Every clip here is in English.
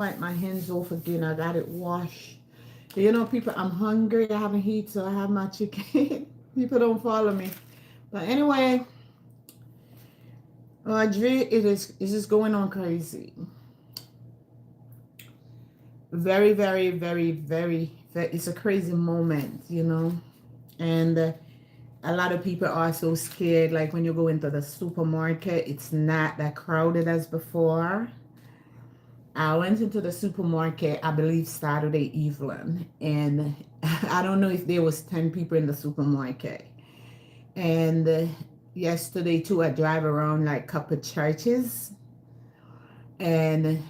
Wipe my hands off again. I got it washed. You know, people, I'm hungry. I haven't eaten, so I have my chicken. People don't follow me. But anyway, Audrey, it is going on crazy. Very, very, very, very, very, it's a crazy moment, you know. And a lot of people are so scared. Like when you go into the supermarket, it's not that crowded as before. I went into the supermarket, I believe Saturday evening, and I don't know if there was 10 people in the supermarket. And yesterday too, I drive around like a couple churches, and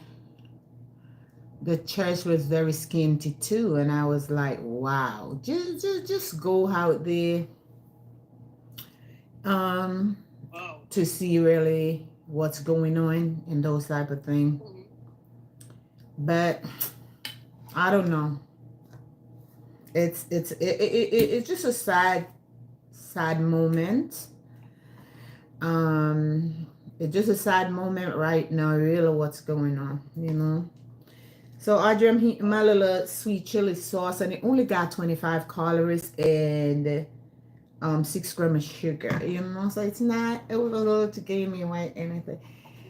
the church was very scanty too. And I was like, wow, just go out there um, Wow. to see really what's going on and those type of things. Mhm. But I don't know. It's just a sad moment. Um, it's just a sad moment right now. Really, what's going on? You know. So Audrey, I'm heating my Okay. little sweet chili sauce, and it only got 25 calories and 6 grams of sugar. You know, so it's not a little to gain me weight anything.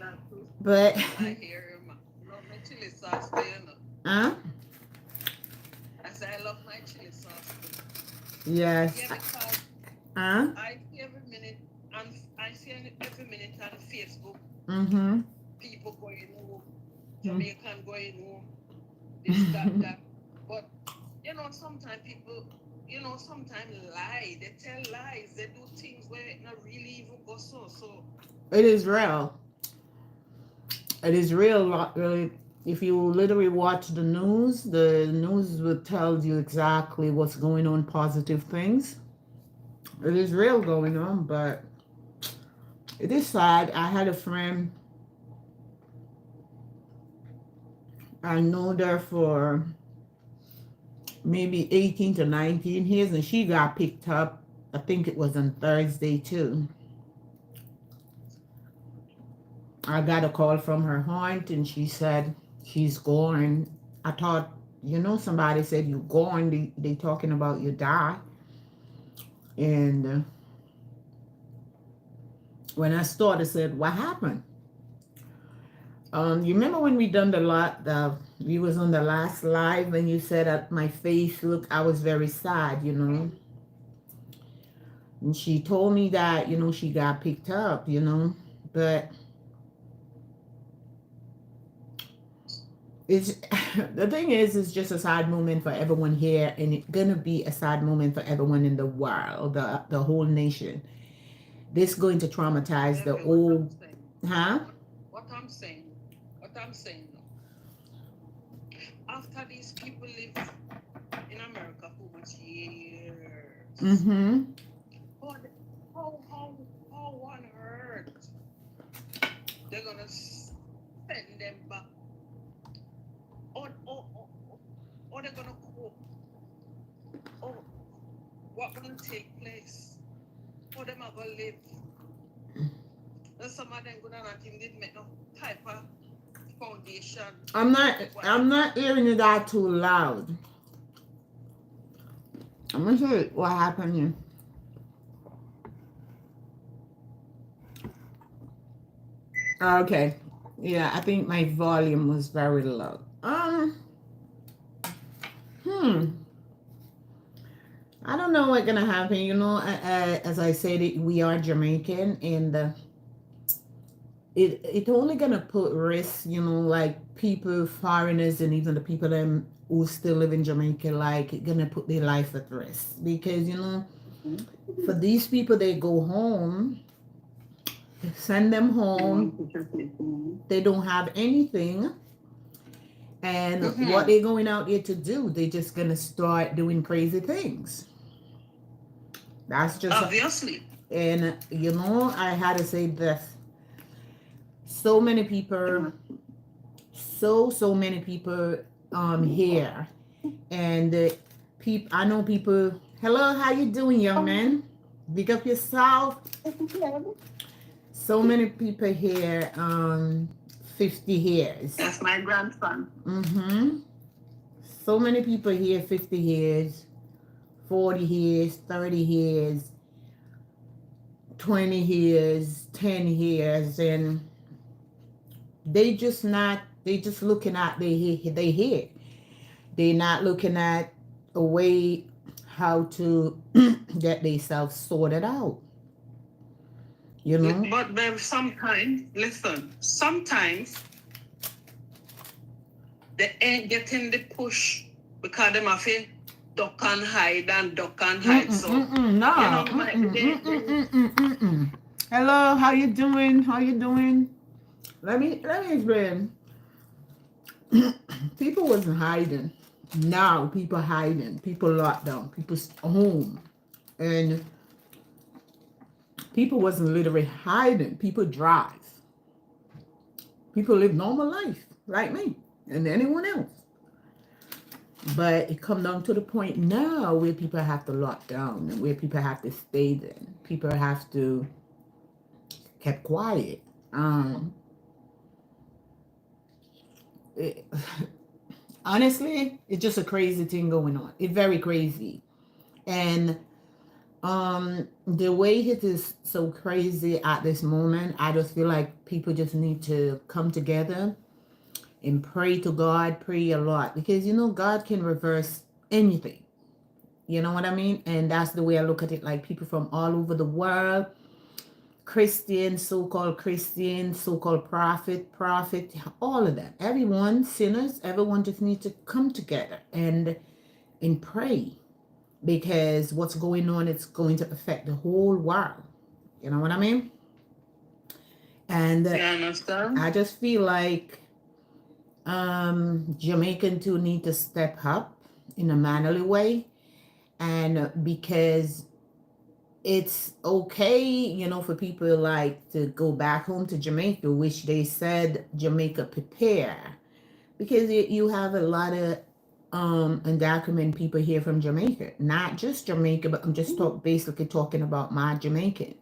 Not too. But I hear you, ma. Love my chili sauce too, you know. uh, I say I love my chili sauce too. yes, Yeah, because uh, I see every minute and I see every minute on Facebook mm-hmm. people going home, Jamaican going home, this, that, that. But sometimes people, sometimes lie. They tell lies. They do things where it not really even go so. So It is real. It is real. Really, if you literally watch the news will tell you exactly what's going on. Positive things. It is real going on, but it is sad. I had a friend. I know her for maybe 18 to 19 years, and she got picked up. I think it was on Thursday too. I got a call from her aunt, and she said she's gone. I thought, somebody said you gone. They talking about you die. And when I started, I said, what happened? You remember when we done we was on the last live, and you said that my face look, I was very sad, mm, And she told me that, she got picked up, but it's the thing is, it's just a sad moment for everyone here, and it's gonna be a sad moment for everyone in the world, the whole nation. This going to traumatize the Beverly, what I'm old, saying, huh? what I'm saying, what I'm saying now. After these people live in America for much years, Mm-hmm. how the- how on earth they're gonna send them back, or they're gonna cope, or what gonna take place, how them are gonna live. And some of them gonna not even did make no type of foundation. I'm not. What I'm them not hearing it out too loud. I'm gonna show you what happened here. Okay. Yeah, I think my volume was very low. Hmm. I don't know what's gonna happen. As I said, we are Jamaican, and it only gonna put risk. Like people, foreigners, and even the people them who still live in Jamaica, like it gonna put their life at risk because for these people, they go home, send them home. They don't have anything, and what mm-hmm. they're going out there to do, they just gonna start doing crazy things. That's just, Obviously. and I had to say this. So many people, so many people, here, and I know people. Hello, how you doing, young man? Big up yourself. So many people here, 50 years. That's my grandson. Mm-hmm. So many people here 50 years, 40 years, 30 years, 20 years, 10 years, and they just looking at they head. They not looking at a way how to get themselves sorted out. You know? But babe, sometimes, listen, sometimes they ain't getting the push because them have to duck and hide and duck and hide. So, No. you know, Hello, how you doing? How you doing? Let me explain. People wasn't hiding. Now people hiding. People locked down. People home. And people wasn't literally hiding. People drive. People live normal life like me and anyone else. But it come down to the point now where people have to lock down and where people have to stay there. People have to keep quiet. It, honestly, it's just a crazy thing going on. It's very crazy. And the way it is so crazy at this moment, I just feel like people just need to come together and pray to God, pray a lot, because you know God can reverse anything. You know what I mean? And that's the way I look at it. Like people from all over the world, Christians, so-called prophet, all of them, everyone, sinners, everyone just needs to come together and pray, because what's going on, it's going to affect the whole world. You know what I mean? And I just feel like Jamaican too need to step up in a mannerly way, and because it's okay, you know, for people like to go back home to Jamaica, which they said Jamaica prepare, because you have a lot of undocumented people here from Jamaica, not just Jamaica, but I'm just basically talking about my Jamaican.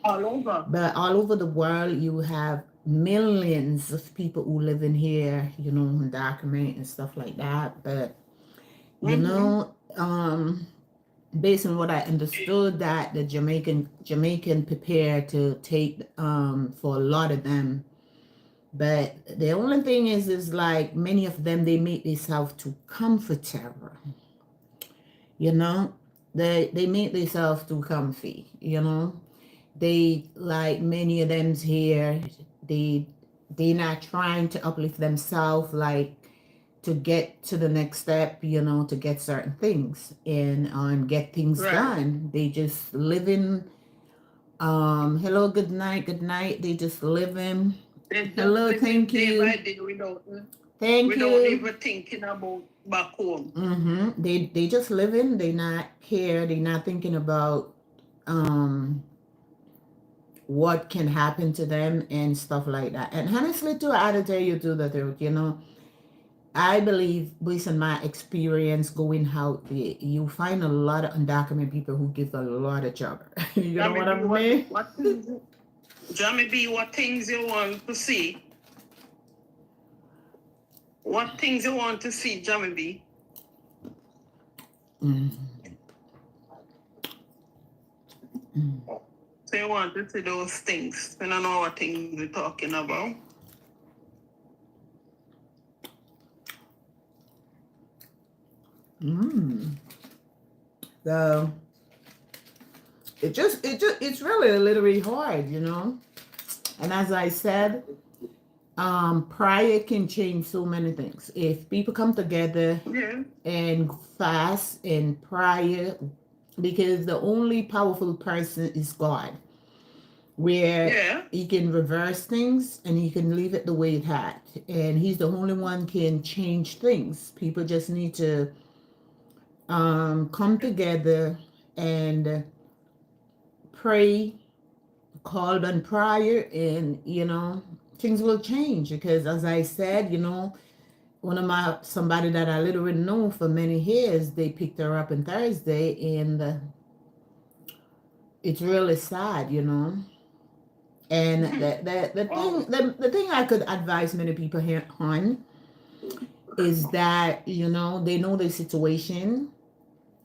All over. But all over the world, you have millions of people who live in here, you know, undocumented and stuff like that. But you know, based on what I understood, that the Jamaican prepare to take for a lot of them. But the only thing is like many of them, they make themselves too comfortable. You know, they make themselves too comfy. You know, they like many of them's here. They not trying to uplift themselves, like to get to the next step. You know, to get certain things and get things done. They just living. Hello, good night, good night. They just living. Hello, thank you. Thank you. Without even thinking about back home. They just living. They not care. They not thinking about what can happen to them and stuff like that. And honestly, too, I had to tell you too the truth. You know, I believe, based on my experience going out there, you find a lot of undocumented people who give a lot of trouble. You know what I mean? Jamie B, what things you want to see? What things you want to see, Jamie B? So you want to see those things. I don't know what things we're talking about. So it's really literally hard, you know. And as I said, prayer can change so many things. If people come together and fast and prayer, because the only powerful person is God, where he can reverse things and he can leave it the way it had, and he's the only one can change things. People just need to come together and pray, call on prayer, and you know, things will change. Because as I said, you know, somebody that I literally know for many years, they picked her up on Thursday, and it's really sad, you know. And Mhm. Oh, the thing I could advise many people here on is that, you know, they know the situation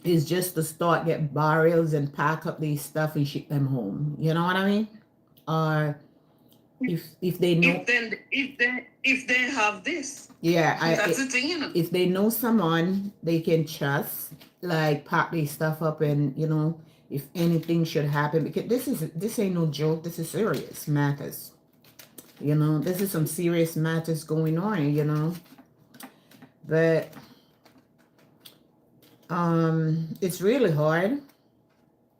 is just to start get barrels and pack up these stuff and ship them home. You know what I mean? Or if they know, if they have this, yeah, that's the thing, you know. if they know someone they can trust, like pack their stuff up and, you know, if anything should happen, because this ain't no joke. This is serious matters. You know, this is some serious matters going on. You know, but it's really hard,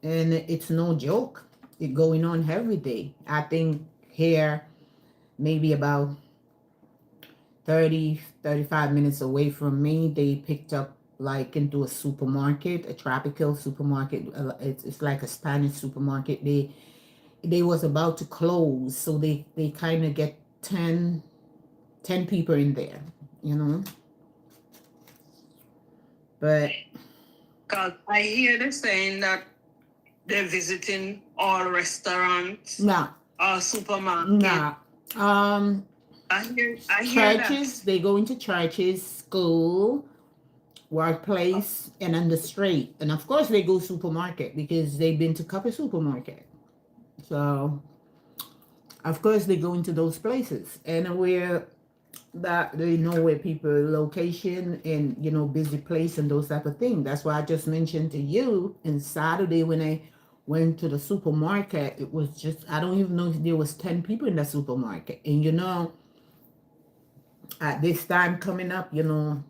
and it's no joke. It going on every day. I think here maybe about 30, 35 minutes away from me, they picked up like into a supermarket, a tropical supermarket. It's like a Spanish supermarket. They was about to close, so they kind of get 10 people in there, you know. But Because I hear them saying that they're visiting all restaurants, nah, all supermarket. nah. Um, I hear that. churches, they go into churches, school, workplace, and on the street, and of course they go supermarket because they've been to couple supermarket. So of course they go into those places, and where that they know where people location and, you know, busy place and those type of things. That's why I just mentioned to you on Saturday when I went to the supermarket, it was just, I don't even know if there was 10 people in the supermarket. And you know, at this time coming up, you know,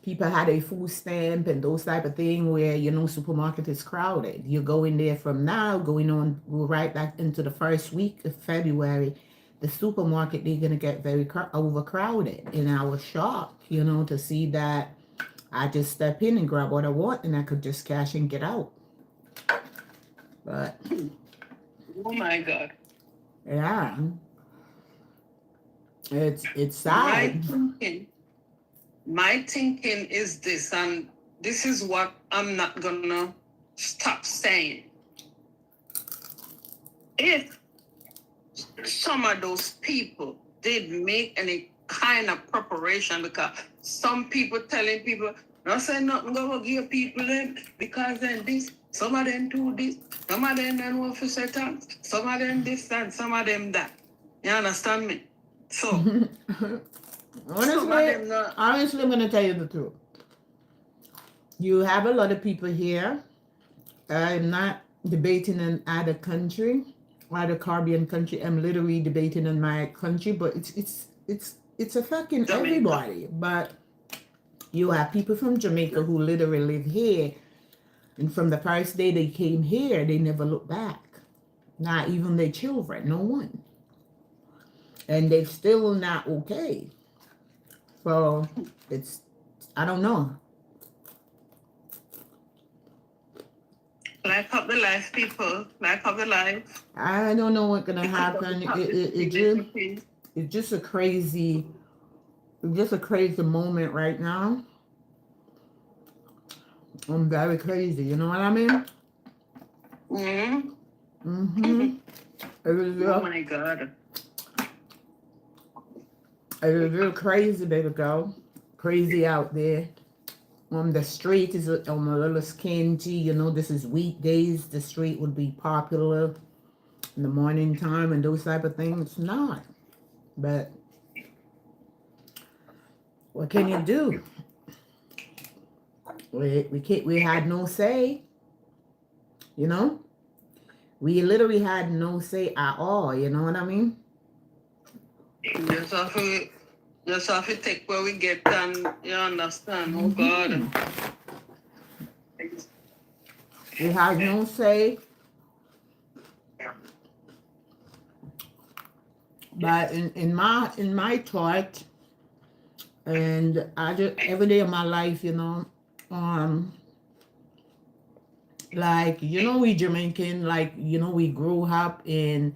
people had a food stamp and those type of thing where, you know, supermarket is crowded. You go in there from now going on right back into the first week of February, the supermarket, they're gonna get very overcrowded. And I was shocked, you know, to see that I just step in and grab what I want and I could just cash and get out. But Oh my God. yeah, it's My sad. thinking, my thinking is this, and this is what I'm not gonna stop saying. If some of those people did make any kind of preparation, because some people telling people, not say nothing go give people them because then this, some of them do this, some of them don't want to say thanks, some of them this and some of them that. You understand me? So some of honestly, them not. honestly, I'm gonna tell you the truth. You have a lot of people here. I'm not debating in other country, other Caribbean country. I'm literally debating in my country, but it's affecting Jamaica. everybody. But you have people from Jamaica who literally live here, and from the first day they came here, they never looked back. Not even their children, no one, and they're still not okay. So it's, I don't know. Life of the life, people. Life of the life. I don't know what's gonna People don't happen. have this dignity. It's just a crazy, just a crazy moment right now. I'm very crazy. You know what I mean? Mm-hmm. Mm-hmm. It was Oh real. my God. It was real crazy, baby girl. Crazy out there. The street is a little skinty. You know, this is weekdays. The street would be popular in the morning time and those type of things. It's not. But what can you do? We can't. We had no say. You know, we literally had no say at all. You know what I mean? Just have to, just have to take where we get and you understand. Oh Mm-hmm. God. We had no say. But in my thought, and I just every day of my life, you know, um, like, you know, we Jamaican, like, you know, we grew up in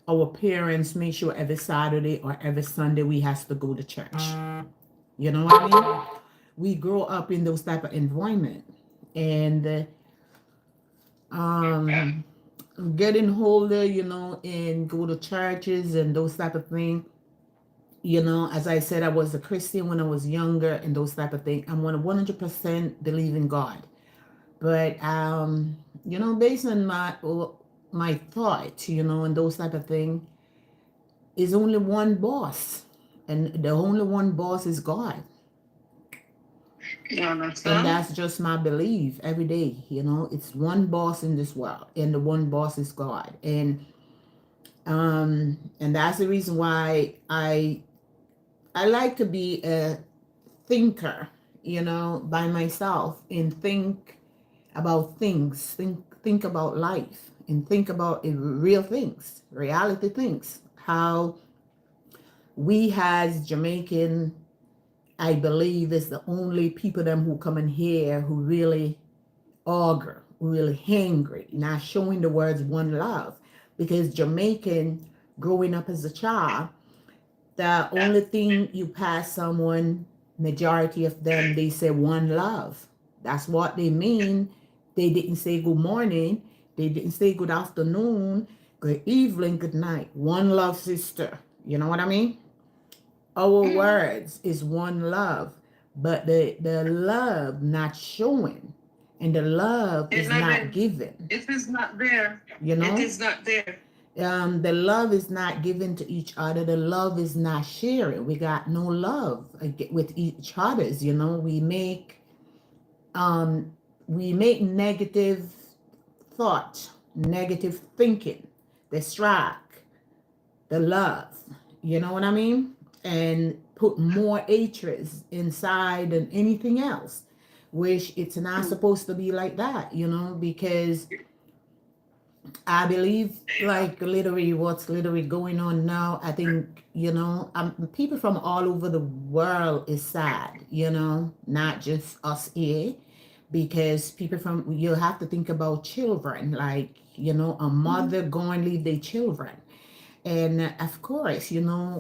our parents make sure every Saturday or every Sunday we has to go to church. You know what I mean? We grow up in those type of environment, and um, getting older, and go to churches and those type of things. As I said, I was a Christian when I was younger and those type of things. I'm 100% believe in God. But based on my thought, and those type of thing, is only one boss, and the only one boss is God. You And understand? that's just my belief every day. It's one boss in this world, and the one boss is God. And that's the reason why I like to be a thinker, by myself, and think about things, think about life, and think about real things, reality things. How we as Jamaican, I believe, is the only people them who come in here who really auger, really hangry, not showing the words one love. Because Jamaican, growing up as a child, the only thing you pass someone, majority of them, they say one love. That's what they mean. They didn't say good morning. They didn't say good afternoon, good evening, good night. One love, sister. You know what I mean? Our Mm. words is one love, but the love not showing, and the love It is not not is. given. It is not there. You It know, is not there. the love is not given to each other. The love is not sharing. We got no love with each others. Um, we make negative thought, negative thinking, distract the love. You know what I mean? And put more hatred inside than anything else, which it's not supposed to be like that, because I believe, like, literally what's literally going on now. I think, people from all over the world is sad, not just us here, because people from, you have to think about children, like, a mother going to leave their children. And of course,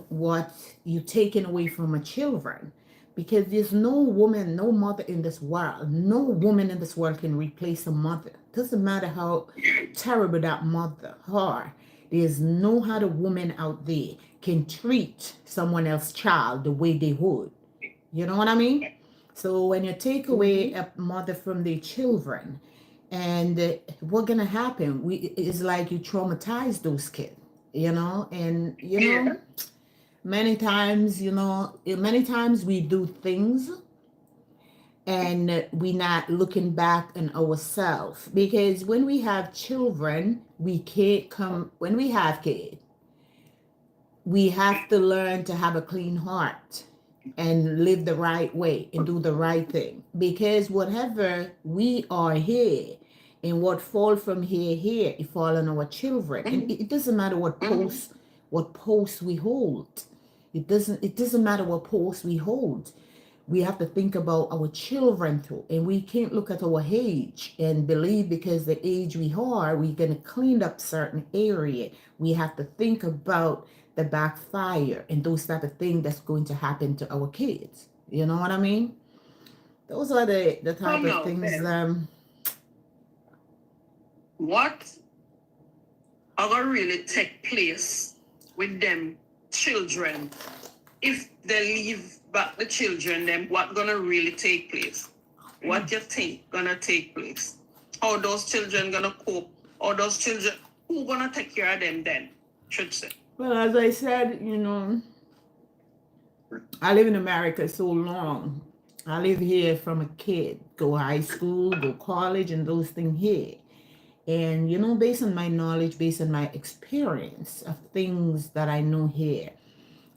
what you taking away from a children, because there's no woman, no mother in this world, no woman in this world can replace a mother. Doesn't matter how terrible that mother are. There's no other woman out there can treat someone else's child the way they would. You know what I mean? So when you take away Mhm. a mother from their children, and what's gonna happen? It's like you traumatize those kids, and Yeah. many times we do things, and we not looking back on ourselves, because when we have children, we can't come when we have kids, we have to learn to have a clean heart and live the right way and do the right thing, because whatever we are here, and what fall from here, it fall on our children. And Mhm. it doesn't matter Mhm. what post we hold. It doesn't matter what post we hold. We have to think about our children too, and we can't look at our age and believe because the age we are, we're going to clean up certain area. We have to think about the backfire and those type of things that's going to happen to our kids. You know what I mean? Those are the So type of now, things. then, what are gonna really take place with them children if they leave back the children? Then what gonna really take place? What you think gonna take place? How those children gonna cope? Or those children who gonna take care of them then? Should say. Well, as I said, I live in America so long. I live here from a kid, go high school, go college, and those things here. And, based on my knowledge, based on my experience of things that I know here,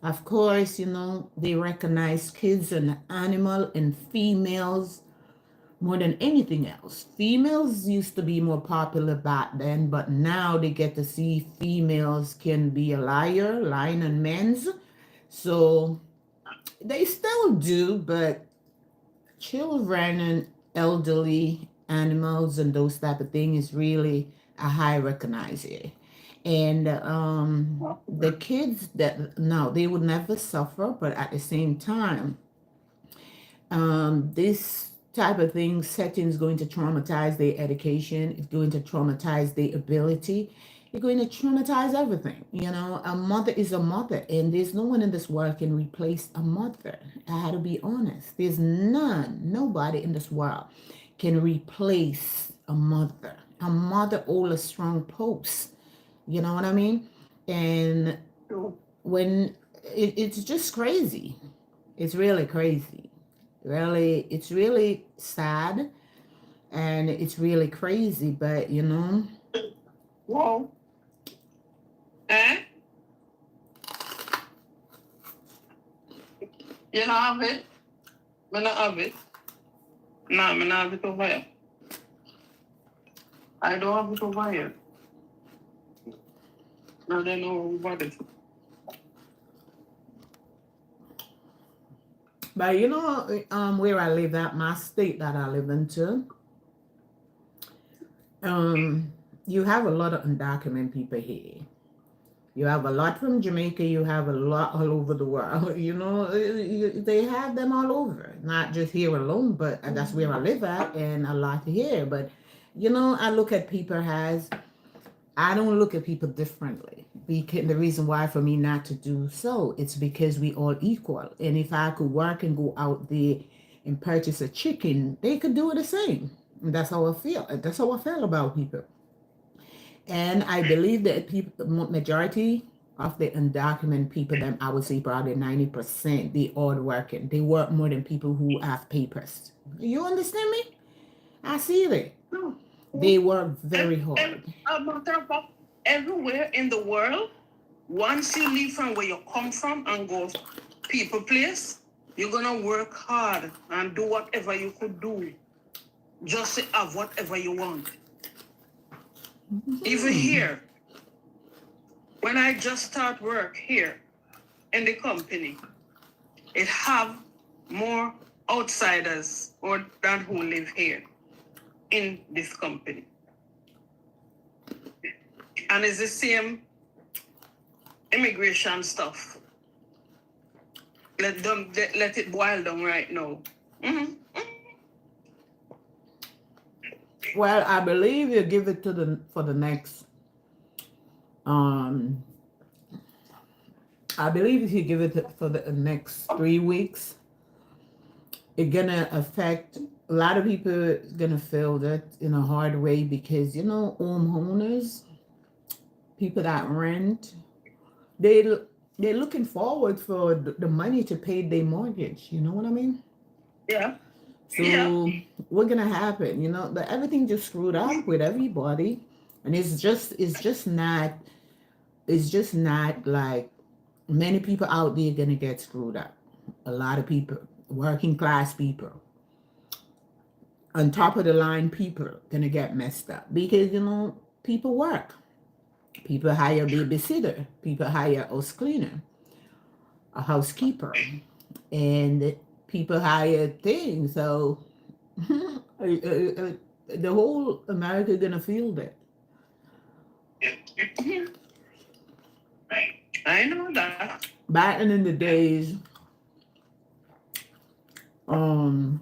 of course, they recognize kids and animal and females more than anything else. Females used to be more popular back then, but now they get to see females can be a liar, lying on men's. So they still do, but children and elderly animals and those type of thing is really a high recognizer. And the kids that no, they would never suffer, but at the same time, this type of things, setting is going to traumatize their education. It's going to traumatize their ability. It's going to traumatize everything. You know, a mother is a mother, and there's no one in this world can replace a mother. I had to be honest. There's none, nobody in this world can replace a mother. A mother hold a strong post. You know what I mean? And when it's just crazy. It's really crazy. Really, it's really sad and it's really crazy, but you know, Wow. Eh? You don't have it? I don't have it. No, I don't have it over here. I don't have it over here. I don't know about it. but you know, where I live at, my state that I live into, you have a lot of undocumented people here. You have a lot from Jamaica. You have a lot all over the world. You know, they have them all over, not just here alone, but that's where I live at, and a lot here. But you know, I look at people as I don't look at people differently. Because the reason why for me not to do so, it's because we all equal. And if I could work and go out there and purchase a chicken, they could do it the same. And that's how I feel. That's how I feel about people. And I believe that people, the majority of the undocumented people, them I would say probably 90%, they all working. They work more than people who have papers. You understand me? I see it. No. They work very hard. Everywhere in the world, once you leave from where you come from and go people place, you're gonna work hard and do whatever you could do just to have whatever you want. Even here, when I just start work here in the company, it have more outsiders or than who live here in this company. And it's the same immigration stuff. Let it boil down right now. Mm-hmm. Well, I believe you give it to the for the next. Um, I believe if you give it for the next 3 weeks, it's gonna affect a lot of people. Gonna feel that in a hard way because you know homeowners, people that rent, they they're looking forward for the money to pay their mortgage. You know what I mean? Yeah. So Yeah. what's gonna happen? You know, everything just screwed up with everybody, and it's just not like many people out there gonna get screwed up. A lot of people, working class people, on top of the line people, gonna get messed up because you know people work, people hire a babysitter, people hire a house cleaner, a housekeeper, and people hire things. So the whole America gonna feel that. I know that. Back in the days, um,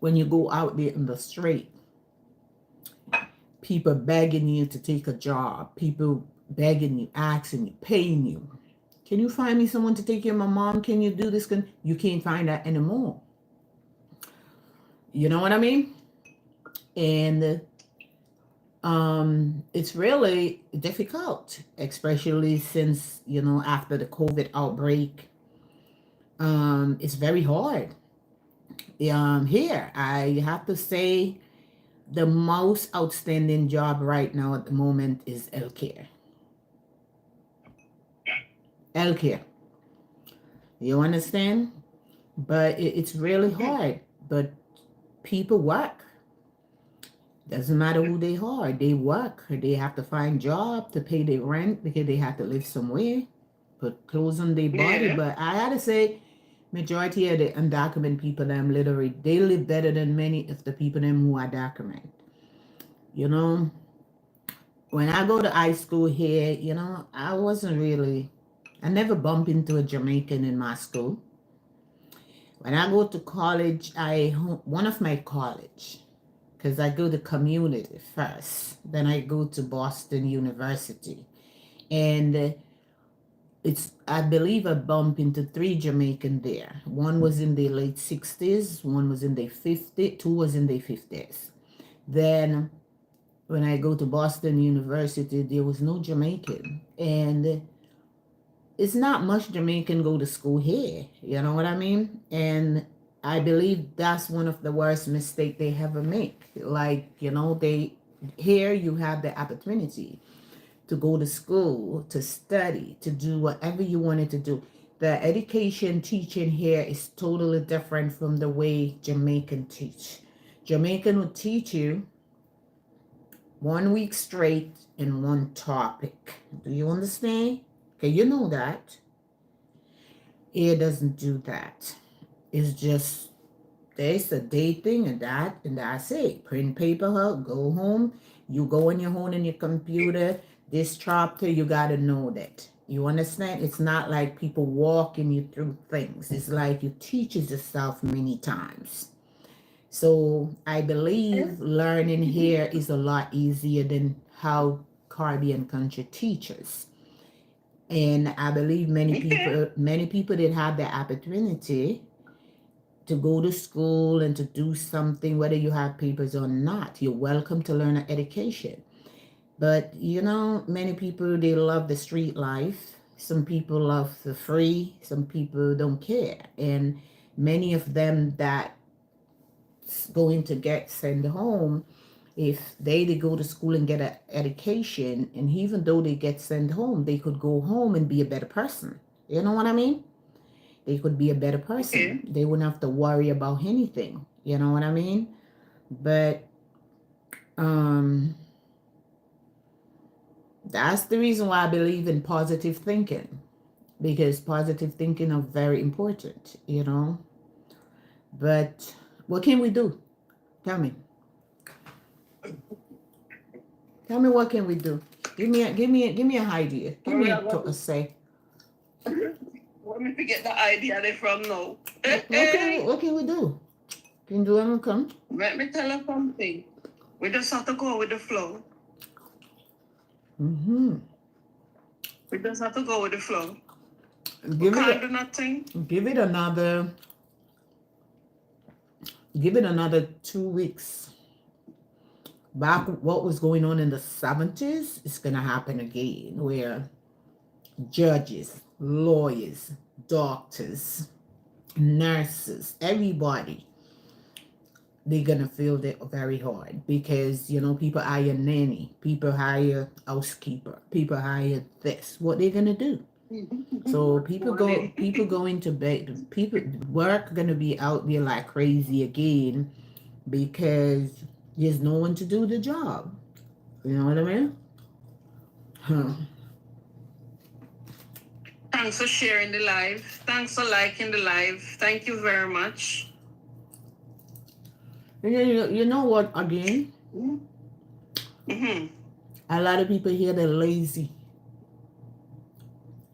when you go out there in the street, people begging you to take a job, people begging you, asking you, paying you. Can you find me someone to take care of my mom? Can you do this? You can't find that anymore. You know what I mean? And it's really difficult, especially since you know after the COVID outbreak. It's very hard. Here I have to say the most outstanding job right now at the moment is healthcare. Healthcare. You understand? But it's really hard. But people work. Doesn't matter who they are. They work. They have to find job to pay their rent because they have to live somewhere. Put clothes on their body. Yeah. But I gotta say, majority of the undocumented people, them literally, they live better than many of the people them who are documented. You know, when I go to high school here, you know, I never bumped into a Jamaican in my school. When I go to college, one of my college, because I go to community first, then I go to Boston University, and it's I believe I bumped into three Jamaican there. One was in the late 60s, one was in the 50s, two was in the 50s. Then when I go to Boston University, there was no Jamaican, and it's not much Jamaican go to school here. You know what I mean? And I believe that's one of the worst mistake they ever make. Like, they here you have the opportunity to go to school, to study, to do whatever you wanted to do. The education teaching here is totally different from the way Jamaican teach. Jamaican will teach you 1 week straight in one topic. Do you understand? Okay, you know that. It doesn't do that. It's just there's a day thing and that's it. Print paper out, go home. You go on your own in your computer. This chapter, you gotta know that. You understand? It's not like people walking you through things. It's like you teach yourself many times. So I believe learning here is a lot easier than how Caribbean country teaches. And I believe many people that have the opportunity to go to school and to do something, whether you have papers or not, you're welcome to learn an education. But many people they love the street life. Some people love the free. Some people don't care, and many of them that going to get sent home, if they go to school and get an education, and even though they get sent home, they could go home and be a better person. You know what I mean? They could be a better person. They wouldn't have to worry about anything. You know what I mean? But um that's the reason why I believe in positive thinking, because positive thinking are very important. But what can we do? Tell me. Tell me what can we do? Give me an idea. Give me a say. Let me forget the idea they from now. What can we do? Can do anything? Let me tell you something. We just have to go with the flow. Mm-hmm. We just have to go with the flow. Give we it can't do nothing. Give it another 2 weeks. Back what was going on in the 70s is gonna happen again, where judges, lawyers, doctors, nurses, everybody, they're gonna feel it very hard, because people hire nanny, people hire housekeeper, people hire this. What they're gonna do? So people going to bed. People work gonna be out there like crazy again, because there's no one to do the job. You know what I mean? Huh. Thanks for sharing the live. Thanks for liking the live. Thank you very much. You know what, again? Mm-hmm. A lot of people here, they're lazy.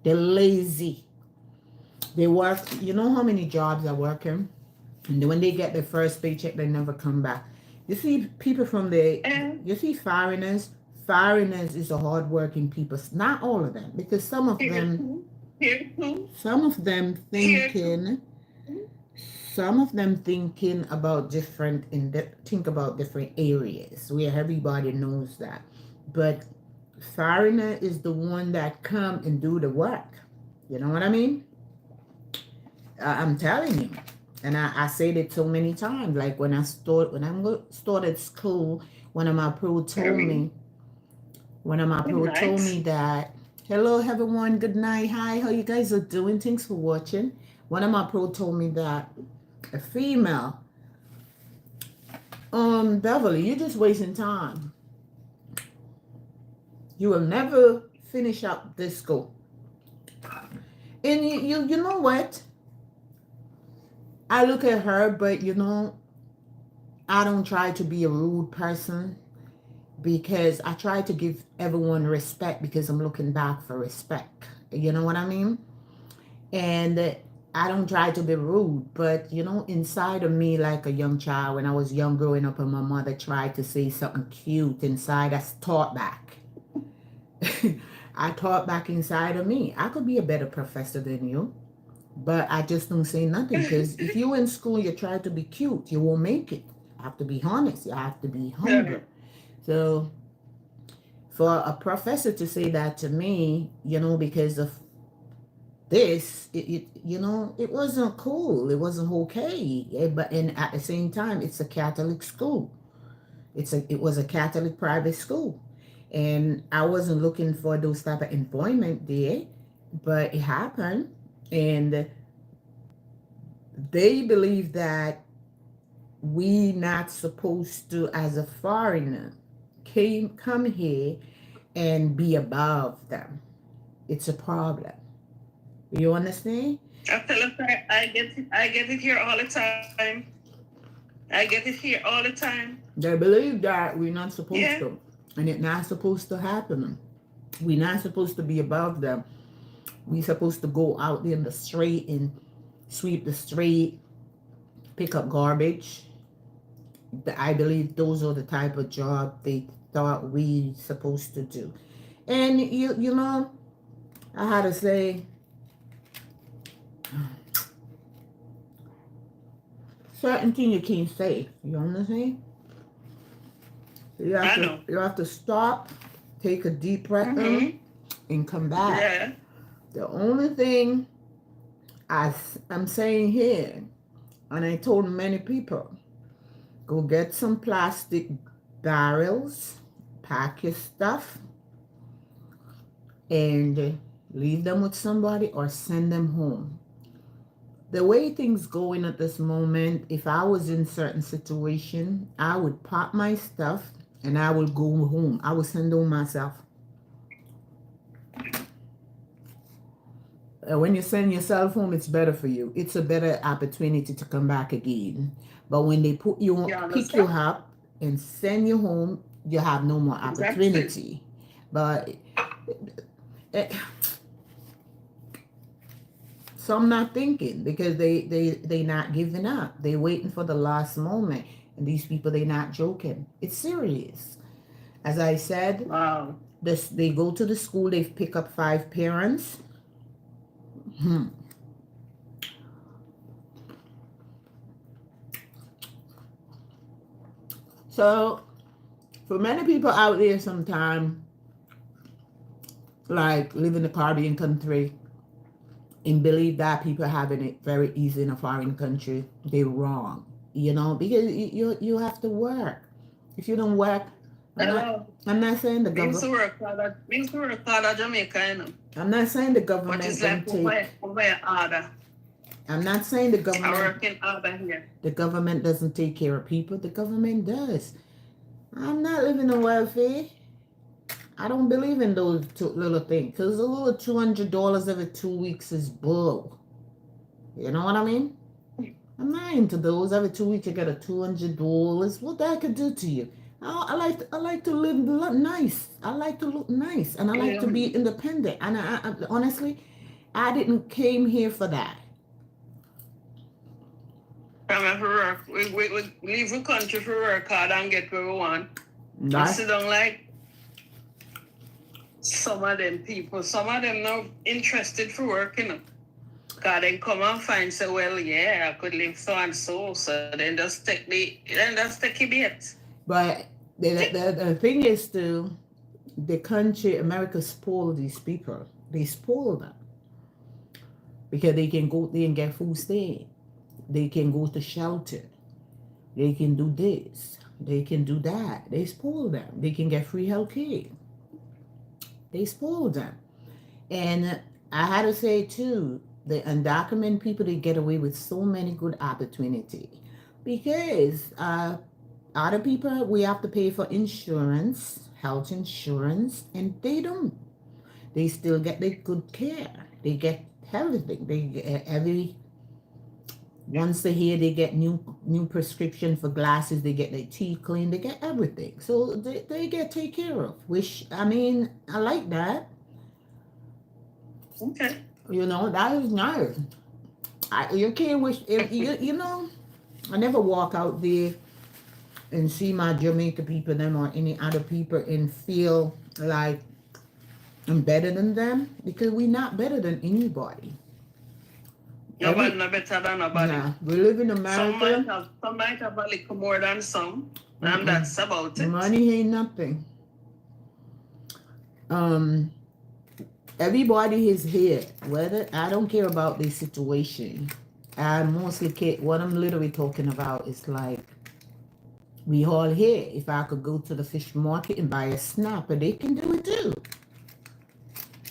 They're lazy. They work, you know how many jobs are working? And then when they get their first paycheck, they never come back. You see people you see foreigners. Foreigners is a hardworking people. Not all of them, because some of them thinking about think about different areas where everybody knows that. But foreigner is the one that come and do the work. You know what I mean? I'm telling you. And I said it so many times. Like when I started school, one of my pro told me that, hello everyone, good night, hi, how you guys are doing? Thanks for watching. One of my pro told me that a female, Beverly, you're just wasting time. You will never finish up this school. And you know what? I look at her, but I don't try to be a rude person, because I try to give everyone respect, because I'm looking back for respect. You know what I mean? And I don't try to be rude, but inside of me, like a young child, when I was young growing up, and my mother tried to say something cute inside, I taught back. I taught back inside of me. I could be a better professor than you, but I just don't say nothing because if you're in school, you try to be cute, you won't make it. You have to be honest. You have to be Yeah. humble. So for a professor to say that to me, because of this, it wasn't cool. It wasn't okay. But and at the same time, it's a Catholic school. It was a Catholic private school, and I wasn't looking for those type of employment there, but it happened, and they believe that we not supposed to, as a foreigner, come here and be above them. It's a problem. You understand? I tell her, I get it here all the time. I get it here all the time. They believe that we're not Yeah. supposed to, and it's not supposed to happen. We're not supposed to be above them. We're supposed to go out there in the street and sweep the street, pick up garbage. I believe those are the type of job they thought we supposed to do. And I had to say, certain thing you can't say. You understand? I know. You have to stop, take a deep breath in, and come back. Yeah. The only thing I'm saying here, and I told many people, go get some plastic barrels, pack your stuff, and leave them with somebody or send them home. The way things going at this moment, if I was in certain situation, I would pack my stuff and I would go home. I would send home myself. When you send yourself home, it's better for you. It's a better opportunity to come back again. But when they pick you up and send you home, you have no more opportunity. Exactly. But some not thinking because they not giving up. They waiting for the last moment. And these people, they not joking. It's serious. As I said, wow. They go to the school, they pick up 5 parents. So for many people out there sometime, like live in the Caribbean country and believe that people having it very easy in a foreign country, they're wrong. Because you have to work. If you don't work, I'm not saying the government. We used to work hard at Jamaica, I'm not saying the government. But it's like we're harder. I'm not saying the government. I'm working harder here. The government doesn't take care of people. The government does. I'm not living on welfare. I don't believe in those little things. Because a little $200 every 2 weeks is bull. You know what I mean? I'm not into those. Every 2 weeks you get a $200. What that could do to you? I like to live nice. I like to look nice, and I like to be independent. And I honestly, I didn't came here for that. Come for work. We leave the country for work hard and get where we want. I sit down like some of them people. Some of them not interested for work, God, they come and find say, well, yeah, I could live so and so. So then just take a bit. But the thing is, the country, America spoiled these people. They spoil them because they can go there and get food stamps. They can go to shelter. They can do this. They can do that. They spoil them. They can get free health care. They spoil them. And I had to say too, the undocumented people, they get away with so many good opportunity because other people, we have to pay for insurance, health insurance, and they don't. They still get their good care. They get everything. They get once they hear they get new prescription for glasses, they get their teeth cleaned, they get everything. So they get taken care of. Which, I mean, I like that. Okay. That is nice. You can't wish if you know. I never walk out there and see my Jamaica people them or any other people and feel like I'm better than them because we're not better than anybody. Nobody Every no better than nobody. Nah, we live in America. Some might have a little more than some, and Mm-mm. that's about it. Money ain't nothing. Um, everybody is here. Whether I don't care about the situation. I mostly care. What I'm literally talking about is like we all here. If I could go to the fish market and buy a snapper, they can do it too.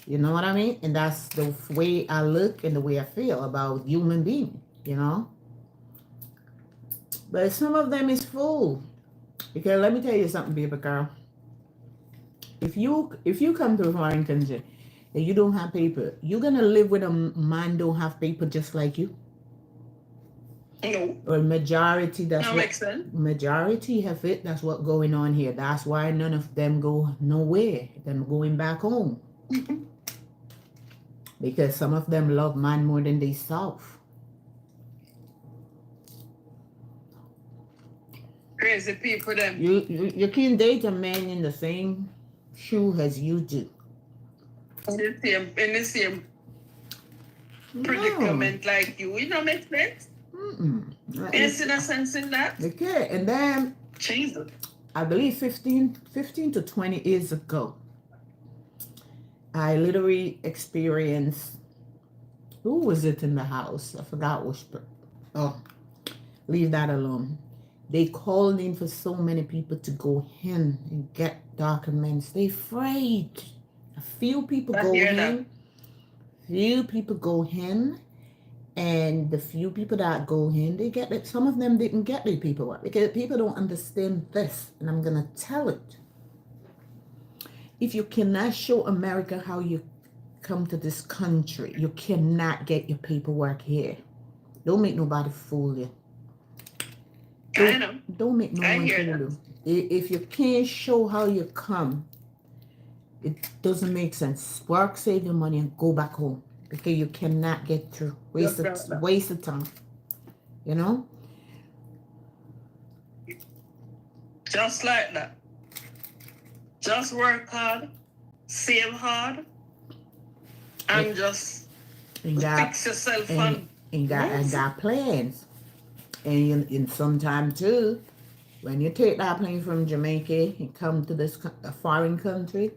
You know what I mean? And that's the way I look and the way I feel about human being. You know. But some of them is full. Because let me tell you something, baby girl. If you come to a foreign country and you don't have paper, you're gonna live with a man don't have paper just like you. No, Or majority, that's that what makes sense. majority have it. That's what going on here. That's why none of them go nowhere. Them going back home because some of them love man more than they self. Crazy people, them. You can't date a man in the same shoe as you do. In the same No. predicament like you. You know, make sense? Mm-mm. You see the sense in that? Okay, and then Jesus. I believe 15 to 20 years ago, I literally experienced, who was it in the house? I forgot which, oh, leave that alone. They called in for so many people to go in and get documents. They afraid. A few people I go hear that. in, few people go in, and the few people that go in, they get it. Some of them didn't get their paperwork because people don't understand this, and I'm gonna tell it. If you cannot show America how you come to this country, you cannot get your paperwork here. Don't make nobody fool you. I know. Don't make no I one hear fool that. you. If you can't show how you come, it doesn't make sense. Work, save your money, and go back home because you cannot get through. Just like that. Waste of time. You know. Just like that. Just work hard, save hard, and just And got fix yourself and, and got plans. And in sometime too, when you take that plane from Jamaica and come to this a foreign country,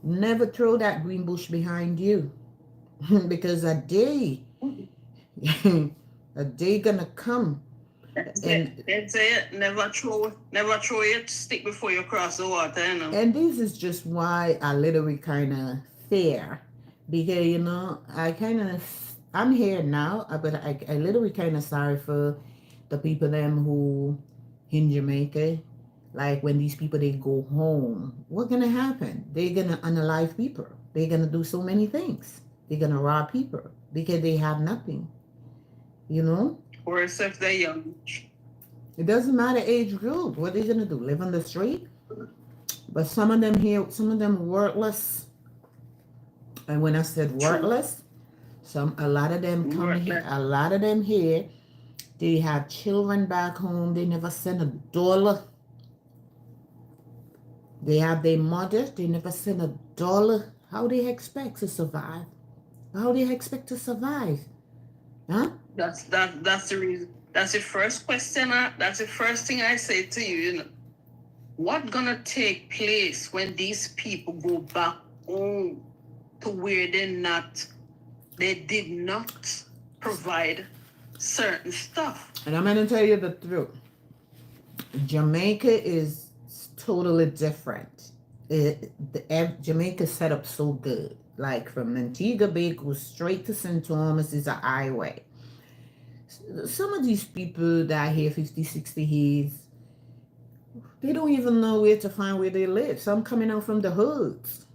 never throw that green bush behind you. Because a day a day gonna come. And they say never throw your stick before you cross the water, you know. and this is just why I literally kind of fear, because you know I'm here now, but I literally kind of sorry for the people them who in Jamaica, like when these people they go home, what gonna happen? They're gonna unalive people. They're gonna do so many things. They're gonna rob people because they have nothing. You know, Or if they're young. it doesn't matter age group. What are they gonna do? Live on the street? But some of them here, some of them worthless. And when I said worthless, a lot of them come here. A lot of them here, they have children back home. They never send $1. They have their mothers. They never send $1. How they expect to survive? How they expect to survive? Huh? That's the reason. That's the first question. That's the first thing I say to you. You know, what gonna take place when these people go back home to where they did not provide certain stuff? And I'm gonna tell you the truth. Jamaica is totally different. Jamaica set up so good. Like from Antigua Bay goes straight to St. Thomas is a highway. Some of these people that here 50, 60 years, they don't even know where to find where they live. Some coming out from the hoods.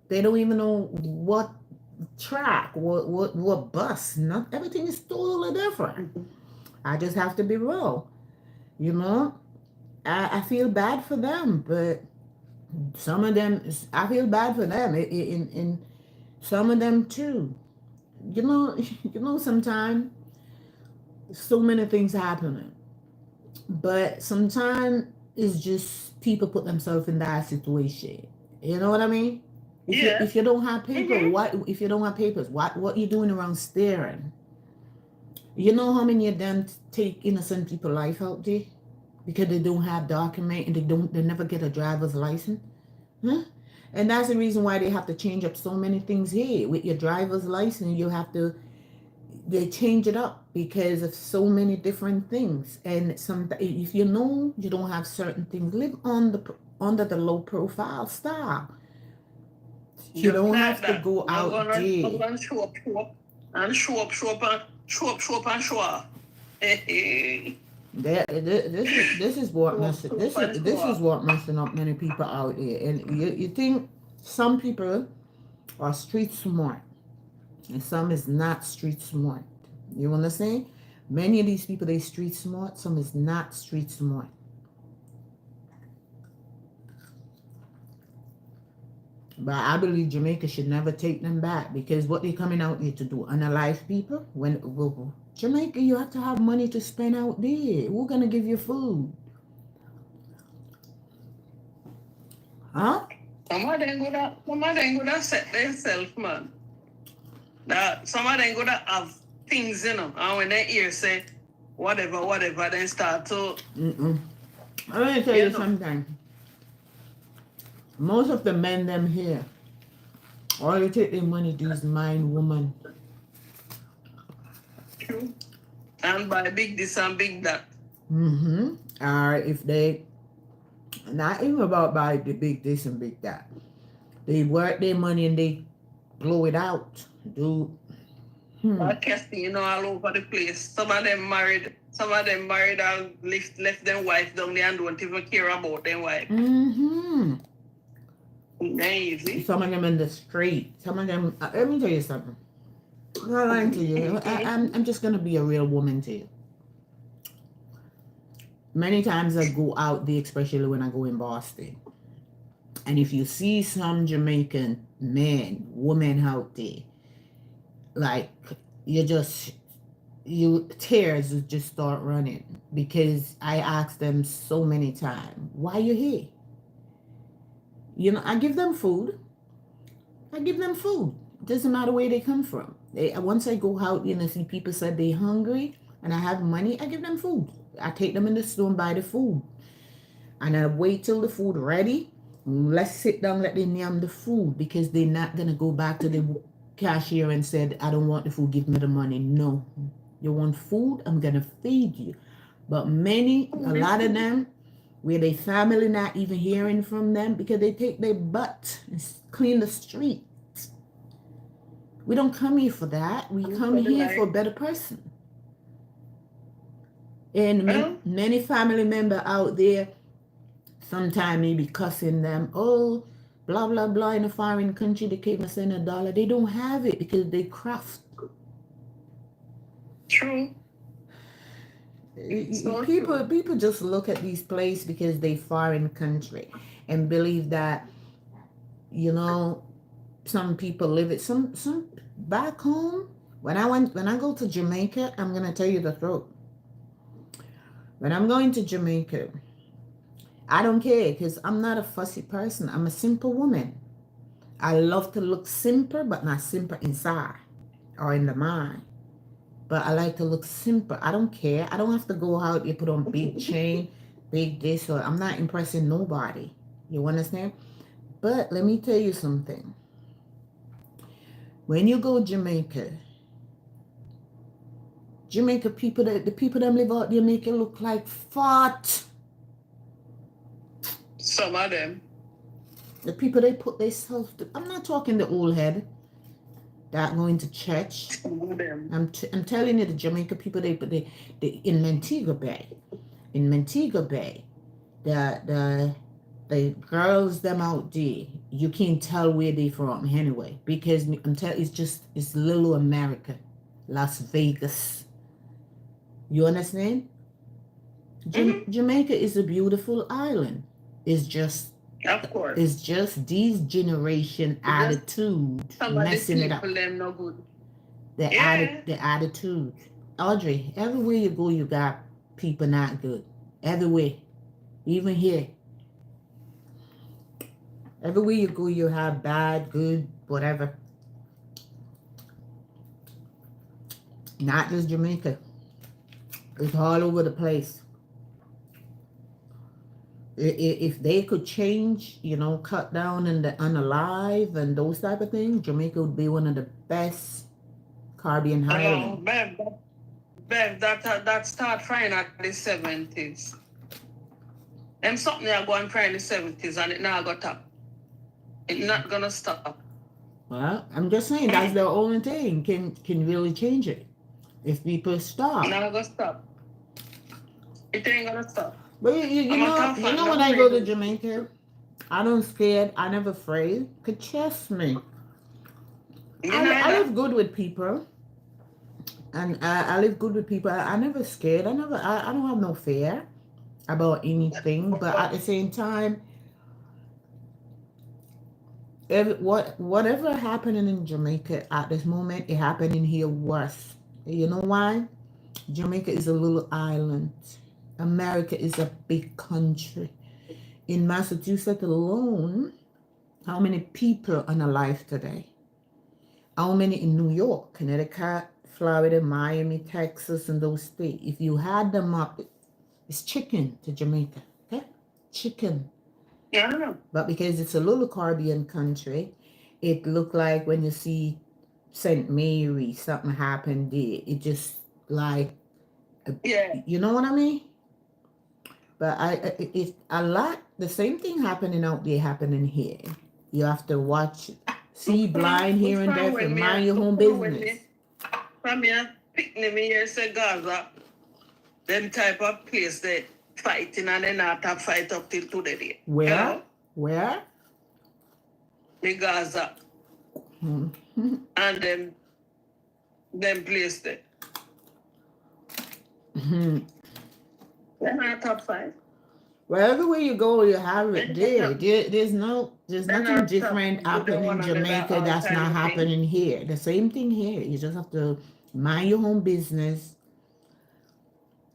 They don't even know what track, what bus. Not everything is totally different. I just have to be real. You know, I feel bad for them, but some of them, I feel bad for them. In some of them too, you know, sometimes so many things happening, but sometimes it's just people put themselves in that situation. You know what I mean? Yeah. If you don't have paper, Mm-hmm. what if you don't have papers? What you doing around staring? You know how many of them take innocent people life out there because they don't have document and they never get a driver's license, huh? And that's the reason why they have to change up so many things here. With your driver's license, you have to they change it up because of so many different things. And some if you know you don't have certain things, live on the under the low profile style. You Just don't like have to that. go Not out gonna there. not gonna show up, and show up and show off. Hey, hey. This is what Show up and show this is off. what messing up many people out there. And you think some people are street smart and some is not street smart. You understand? Many of these people they street smart, some is not street smart. But I believe Jamaica should never take them back because what they coming out here to do, unalive people. Jamaica, you have to have money to spend out there. Who's gonna give you food, huh? Some of them gonna set themselves, man. That some of them gonna have things, and when they hear say whatever, then start to, Mm-mm. I'm gonna tell you you know, something. Most of the men them here, all they take their money these mind woman. true. And buy big this and big that. Mm-hmm. Or if they not even about buy the big this and big that. They work their money and they blow it out. Do That casting, all over the place. Some of them married and left them wife down there and don't even care about them wife. Mm-hmm. Ain't easy. Some of them in the street. Some of them. Let me tell you something. I'm not lying to you. I'm just gonna be a real woman to you. Many times I go out there, especially when I go in Boston, and if you see some Jamaican men, women out there, like you just tears just start running because I ask them so many times, why you here? I give them food. I give them food. It doesn't matter where they come from. Once I go out, see people said they hungry and I have money, I give them food. I take them in the store and buy the food. And I wait till the food ready. Let's sit down, let them yam the food because they're not gonna go back to the cashier and said, I don't want the food, give me the money. No. You want food, I'm gonna feed you. But a lot of them, where they family not even hearing from them because they take their butt and clean the street. We don't come here for that. We come here for a better person. And many family member out there, sometimes maybe cussing them, oh, blah, blah, blah, in a foreign country, they can't even send $1. They don't have it because they craft. True. People just look at these places because they foreign country and believe that, some people live it. Some back home, when I go to Jamaica, I'm gonna tell you the truth. When I'm going to Jamaica, I don't care because I'm not a fussy person. I'm a simple woman. I love to look simple, but not simple inside or in the mind. But I like to look simple. I don't care. I don't have to go out and put on big chain, big this, or I'm not impressing nobody. You understand? But let me tell you something. When you go Jamaica people, the people that live out there make it look like fat. Some of them. The people they put themselves to, I'm not talking the old head that going to church. Some of them. I'm telling you, the Jamaica people, they in Montego Bay, the girls them out there, you can't tell where they from anyway because it's little America, Las Vegas. You understand? Jamaica is a beautiful island. It's just, of course, it's just these generation attitude messing it up. Them no good. Yeah. the attitude. Audrey, everywhere you go, you got people not good. Everywhere, even here, everywhere you go, you have bad, good, whatever. Not just Jamaica. It's all over the place. If they could change, cut down on the unalive and those type of things, Jamaica would be one of the best Caribbean No, islands. that start frying at the 70s. Them something they are going fry in the 70s and it now got up. It's not gonna stop. Well, I'm just saying that's the only thing can really change it. If people stop. Not gonna stop. It ain't gonna stop. But you know when I go to Jamaica, I don't scared. I never afraid. Could trust me. I live good with people, and I live good with people. I never scared. I don't have no fear about anything. But at the same time, whatever happening in Jamaica at this moment, it happening here worse. You know why? Jamaica is a little island. America is a big country. In Massachusetts alone, how many people are alive today? How many in New York, Connecticut, Florida, Miami, Texas, and those states? If you add them up, it's chicken to Jamaica. Okay? Chicken. Yeah. But because it's a little Caribbean country, it look like when you see St. Mary, something happened there. It just like, you know what I mean? But it's a lot. The same thing happening out there happening here. You have to watch, see blind here and there, and mind your own business. From here, picnic me here, say Gaza, them type of place they fighting and then not have fight up till today. Where? Hello? Where? The Gaza. And them place there. They're not top 5. Wherever way you go, you have it there. There's nothing different happening in Jamaica that's not happening here. The same thing here. You just have to mind your own business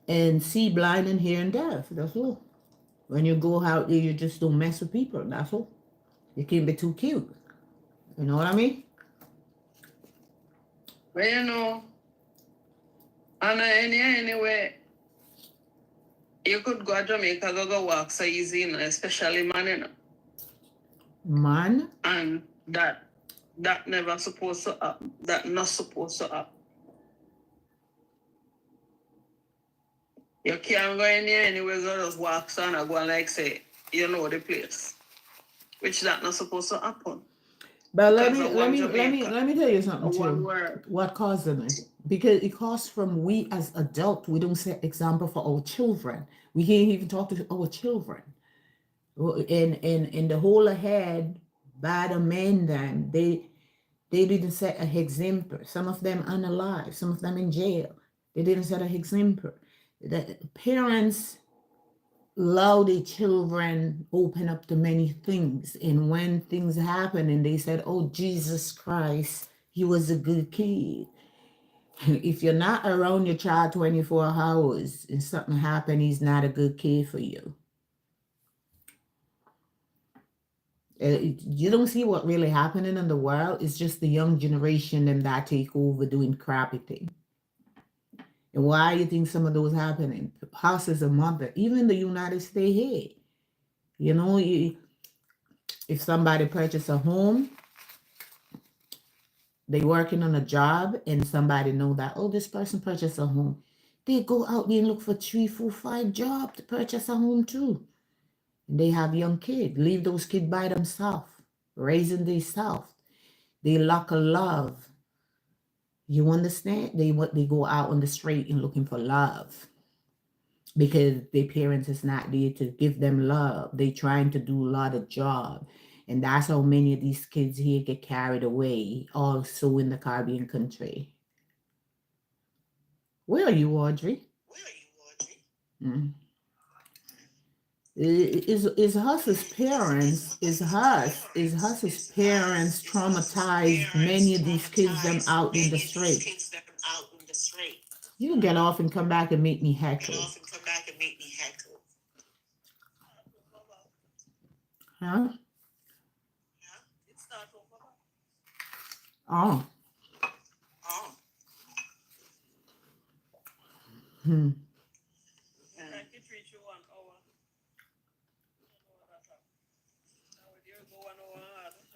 and see blind and hear and deaf. That's all. When you go out there, you just don't mess with people. That's all. You can't be too cute. You know what I mean? Well, and anyway, you could go to Jamaica, go walk so easy, especially man, Man? And that never supposed to happen. That not supposed to happen. You can't go in there anyway, so just walk so and go and like say, you know the place. Which that not supposed to happen. But let me tell you something too. What causing it? Because it costs from we as adults, we don't set example for our children. We can't even talk to our children. And the whole ahead by the men then they didn't set an example. Some of them unalive, some of them in jail. They didn't set an example. The parents allow their children open up to many things, and when things happen and they said, oh, Jesus Christ, he was a good kid. If you're not around your child 24 hours and something happened, he's not a good kid for you. You don't see what really happening in the world. It's just the young generation them that take over doing crappy things. And why you think some of those happening? House is a mother. Even the United States here. You know, if somebody purchase a home, they working on a job and somebody know that, oh, this person purchased a home. They go out there and look for 3, 4, 5 jobs to purchase a home too. And they have young kids. Leave those kids by themselves. Raising themselves. They lack of love. You understand? They go out on the street and looking for love because their parents is not there to give them love. They trying to do a lot of job, and that's how many of these kids here get carried away. Also in the Caribbean country. Where are you, Audrey? Mm. Is Huss's parents, is Huss's parents traumatized many of these kids them out in the street. You get off and come back and make me heckle. Huh? It start over. Oh. Hmm. Like it reach you 1 hour. Now you go 1 hour.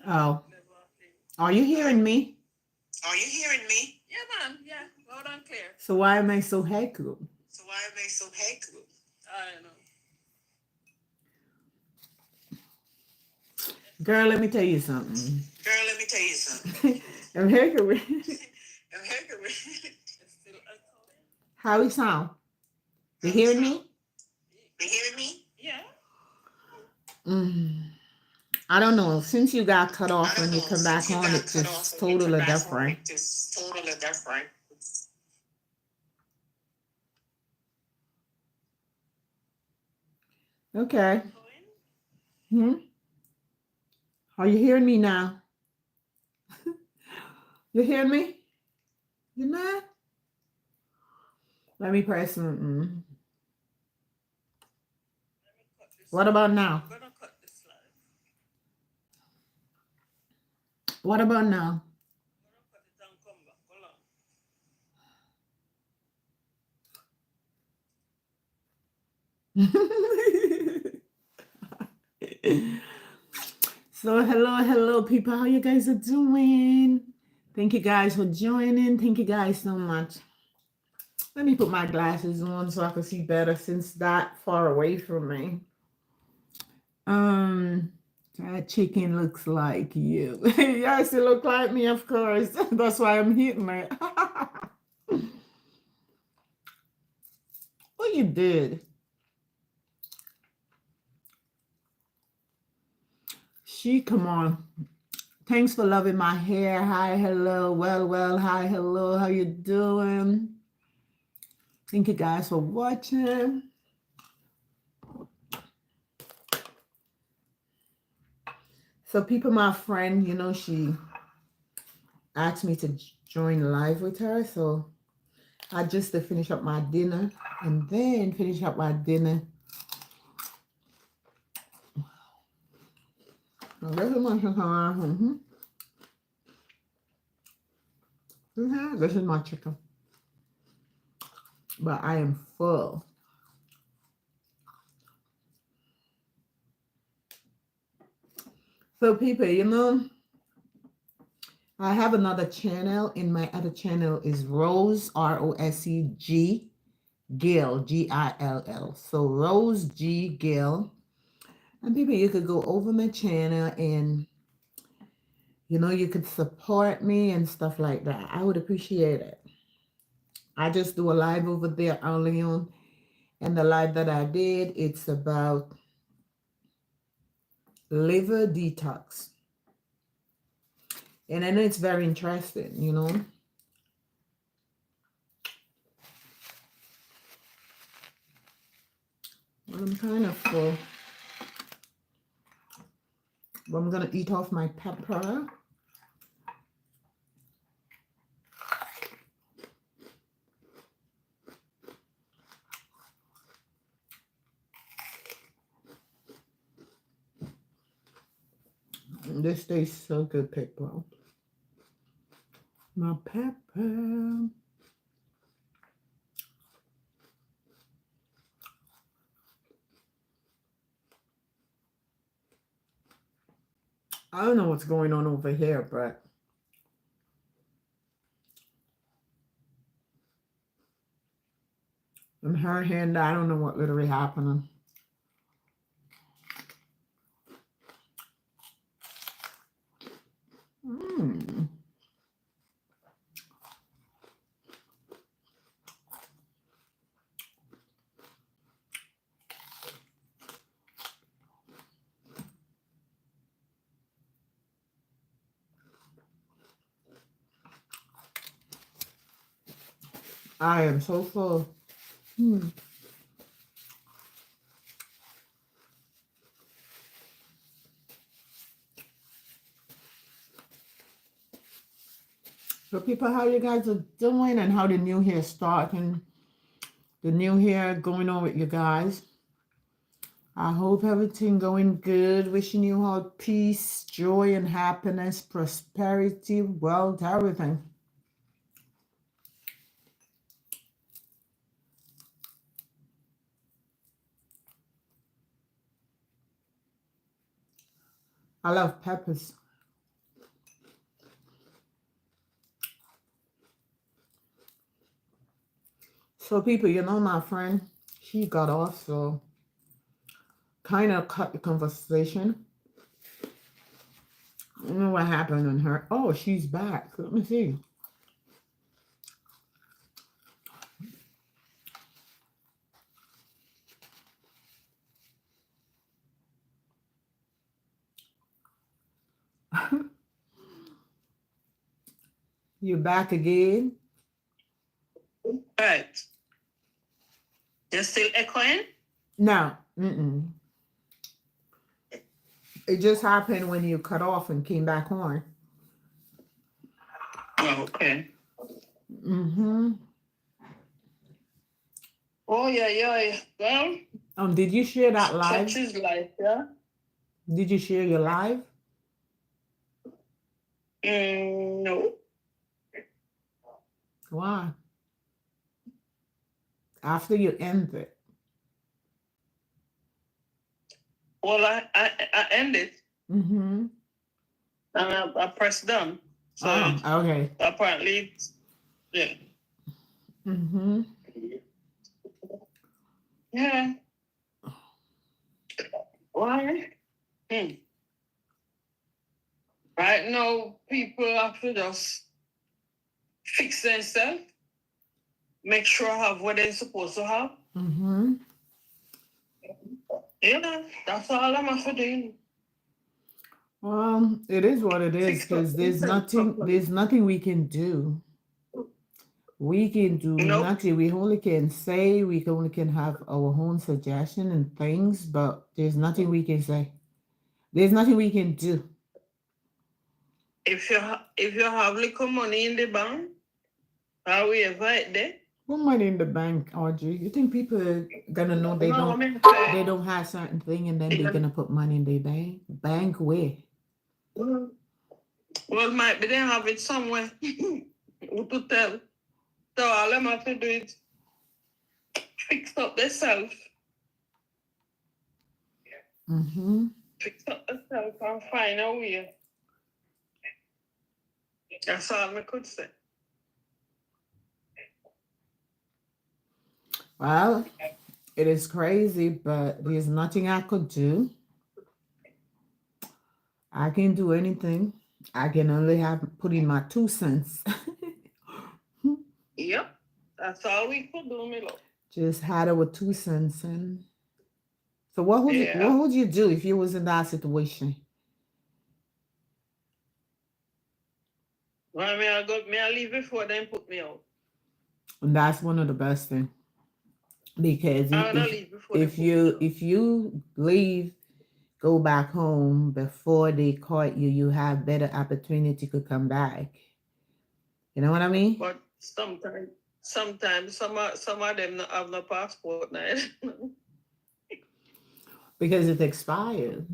Oh. Never thing. Are you hearing me? Yeah, man. Yeah, loud and clear. So why am I so heckle? I know. Girl, let me tell you something. I'm heckling. It's still echoing. How it sound? You hearing me? Yeah. Mm. I don't know. Since you got cut off when you come back on, it's just totally different. Okay. Echoing. Hmm? Are you hearing me now? You hearing me? You not? Let me press something. Let me cut this What live. about now? I'm gonna cut this live. What about now? I'm gonna cut it and come back. Hold on. So hello people, how you guys are doing? Thank you guys for joining. Thank you guys so much. Let me put my glasses on so I can see better since that far away from me. um that chicken looks like you. Yes, it look like me, of course. That's why I'm hitting it. What you did? She, come on. Thanks for loving my hair. Hi, hello. Well, hi, hello. How you doing? Thank you guys for watching. So people, my friend, she asked me to join live with her. So I just to finish up my dinner and then finish up my dinner. This is my chicken. This is my chicken. But I am full. So people, I have another channel. In my other channel is Rose, ROSEG Gill, GILL. So Rose G Gill. And people, you could go over my channel and you could support me and stuff like that. I would appreciate it. I just do a live over there early on. And the live that I did, it's about liver detox. And I know it's very interesting. Well, I'm kind of full. But I'm going to eat off my pepper. This tastes so good, people. My pepper. I don't know what's going on over here, but in her hand, I don't know what literally happening. Mm. I am so full. Hmm. people, how you guys are doing and how the new year starting? The new year going on with you guys. I hope everything going good. Wishing you all peace, joy, and happiness, prosperity, wealth, everything. I love peppers. So people, my friend, she got off, so kind of cut the conversation. I don't know what happened on her. Oh, she's back. Let me see. You're back again? Right. You're still echoing? No. Mm-mm. It just happened when you cut off and came back on. Oh, okay. Mm-hmm. Oh, yeah. Well, Did you share that live? church is life, yeah? Did you share your live? No. Why? After you end it. Well, I end it Mm-hmm. and I press done. So Oh, okay. apparently, yeah. Mm-hmm. Yeah. Why? Right now, people have to just fix themselves, make sure I have what they're supposed to have. Mm-hmm. Yeah, that's all I'm after doing. Well, it is what it is Fix up because themselves there's properly. nothing we can do. We can do Nope. nothing. We only can say, we only can have our own suggestion and things, but there's nothing we can say. There's nothing we can do. If you have little money in the bank, however it there. What money in the bank, Audrey? You think people are gonna know No, I mean, they don't have certain thing and then they're yeah. gonna put money in their bank? Bank where? Well, might be they have it somewhere. Who to tell? So all I'm have to do is fix up themselves. Mm-hmm. Fix up themselves and find a way. That's all I could say. Well, it is crazy, but there's nothing I could do. I can't do anything. I can only have put in my 2 cents. Yep. That's all we could do, me love. Just had it with 2 cents and so what Yeah. would you do if you was in that situation? Well, may I leave before they put me out. And that's one of the best things. Because I'm gonna leave before they put me out. if you leave, go back home before they caught you, you have better opportunity to come back. You know what I mean? But sometimes some of them not have no passport now. Because it expired.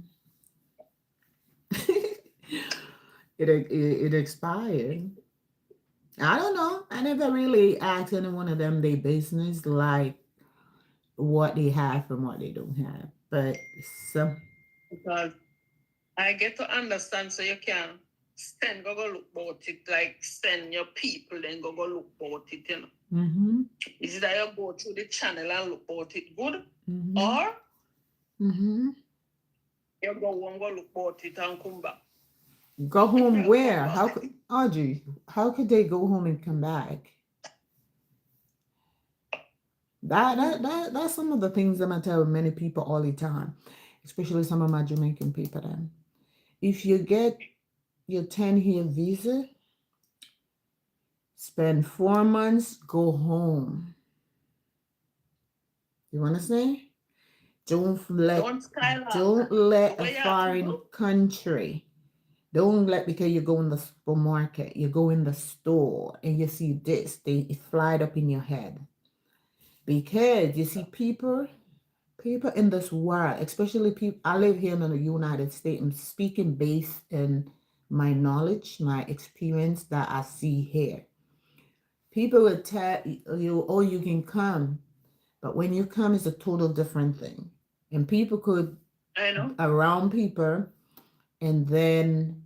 It expired. I don't know. I never really asked any one of them their business, like what they have and what they don't have. But some. Because I get to understand so you can stand go look about it, like send your people then go look about it, you know. Mm-hmm. Is that you go through the channel and look about it good, Mm-hmm. or Mm-hmm. you go look about it and come back. Go home Come where? How back. could Audrey? How could they go home and come back? That's some of the things that I tell many people all the time, especially some of my Jamaican people. Then, if you get your 10-year visa, spend 4 months, go home. You understand? Don't let Don't skylark. don't let a What you have to foreign do? country Don't let because you go in the supermarket, you go in the store and you see this, they it fly up in your head. Because you see people in this world, especially people I live here in the United States, I'm speaking based in my knowledge, my experience that I see here. People will tell you, oh, you can come, but when you come, it's a total different thing. And people could I know. around people, and then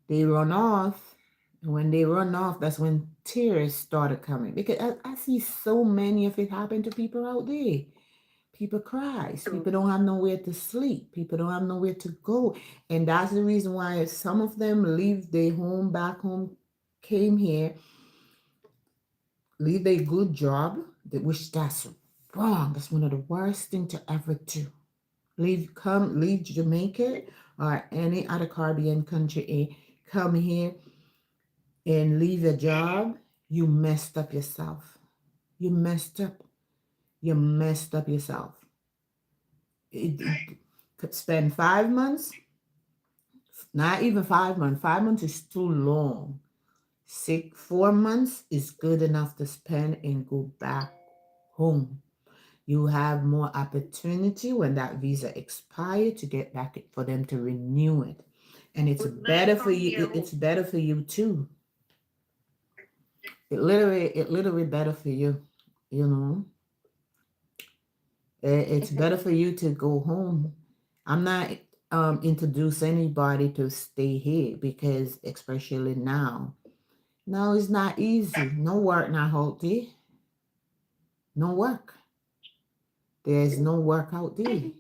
they run off. And when they run off, that's when tears started coming. Because I see so many of it happen to people out there. People cries. True. People don't have nowhere to sleep. People don't have nowhere to go. And that's the reason why some of them leave their home back home, came here, leave a good job, which that's wrong. That's one of the worst thing to ever do. Leave Jamaica or any other Caribbean country, come here and leave a job. You messed up yourself. You messed up. You messed up yourself. It could spend 5 months, not even 5 months. 5 months is too long. 4 months is good enough to spend and go back home. You have more opportunity when that visa expires to get back for them to renew it. And it's Good night better for from you. here. It's better for you too. It literally better for you. You know, it's better for you to go home. I'm not introduce anybody to stay here because especially now. No, it's not easy. No work not healthy. No work. There's no work out there.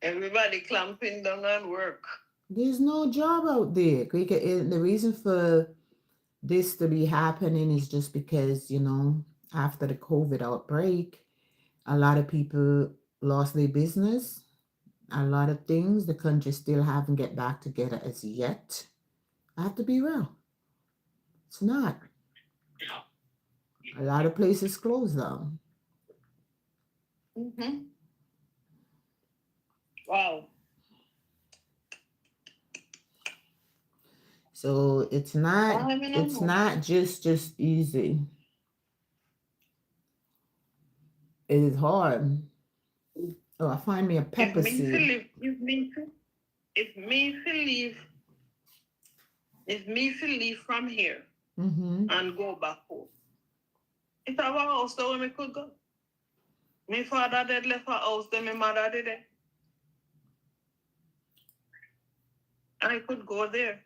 Everybody clamping down on work. There's no job out there. The reason for this to be happening is just because, after the COVID outbreak, a lot of people lost their business. A lot of things the country still haven't get back together as yet. I have to be real. It's not. A lot of places closed down. Mm-hmm. Wow. So I mean, it's not just easy. It is hard. Oh, I find me a if pepper me to seed. live, if me to leave, if me to leave from here Mm-hmm. and go back home, it's our house that where me could go. My father did left a house, then my mother did it. I could go there.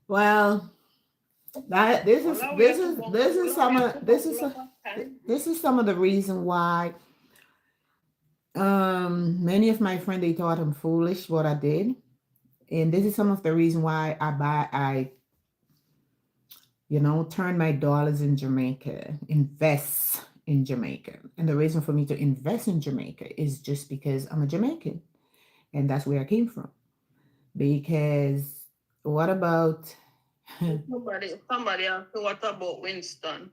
Well, that Well, we have to bungle, this is well, we some have of to bungle up our time. this is some of the reason why many of my friends they thought I'm foolish what I did. And this is some of the reason why I turn my dollars in Jamaica, invest in Jamaica. And the reason for me to invest in Jamaica is just because I'm a Jamaican and that's where I came from. Because what about Somebody asked me what about Winston?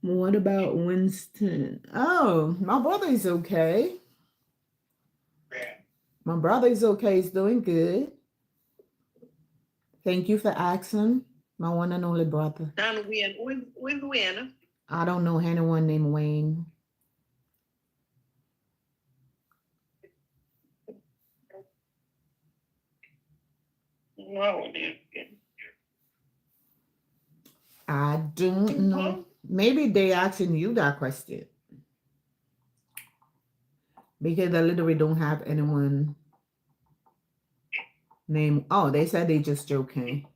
what about Winston? Oh, my brother is okay. My brother is okay. He's doing good. Thank you for asking. My one and only brother. And Wayne, with Wayne, I don't know anyone named Wayne. wow, I don't know. Maybe they asking you that question because I literally don't have anyone named. Oh, they said they just joking.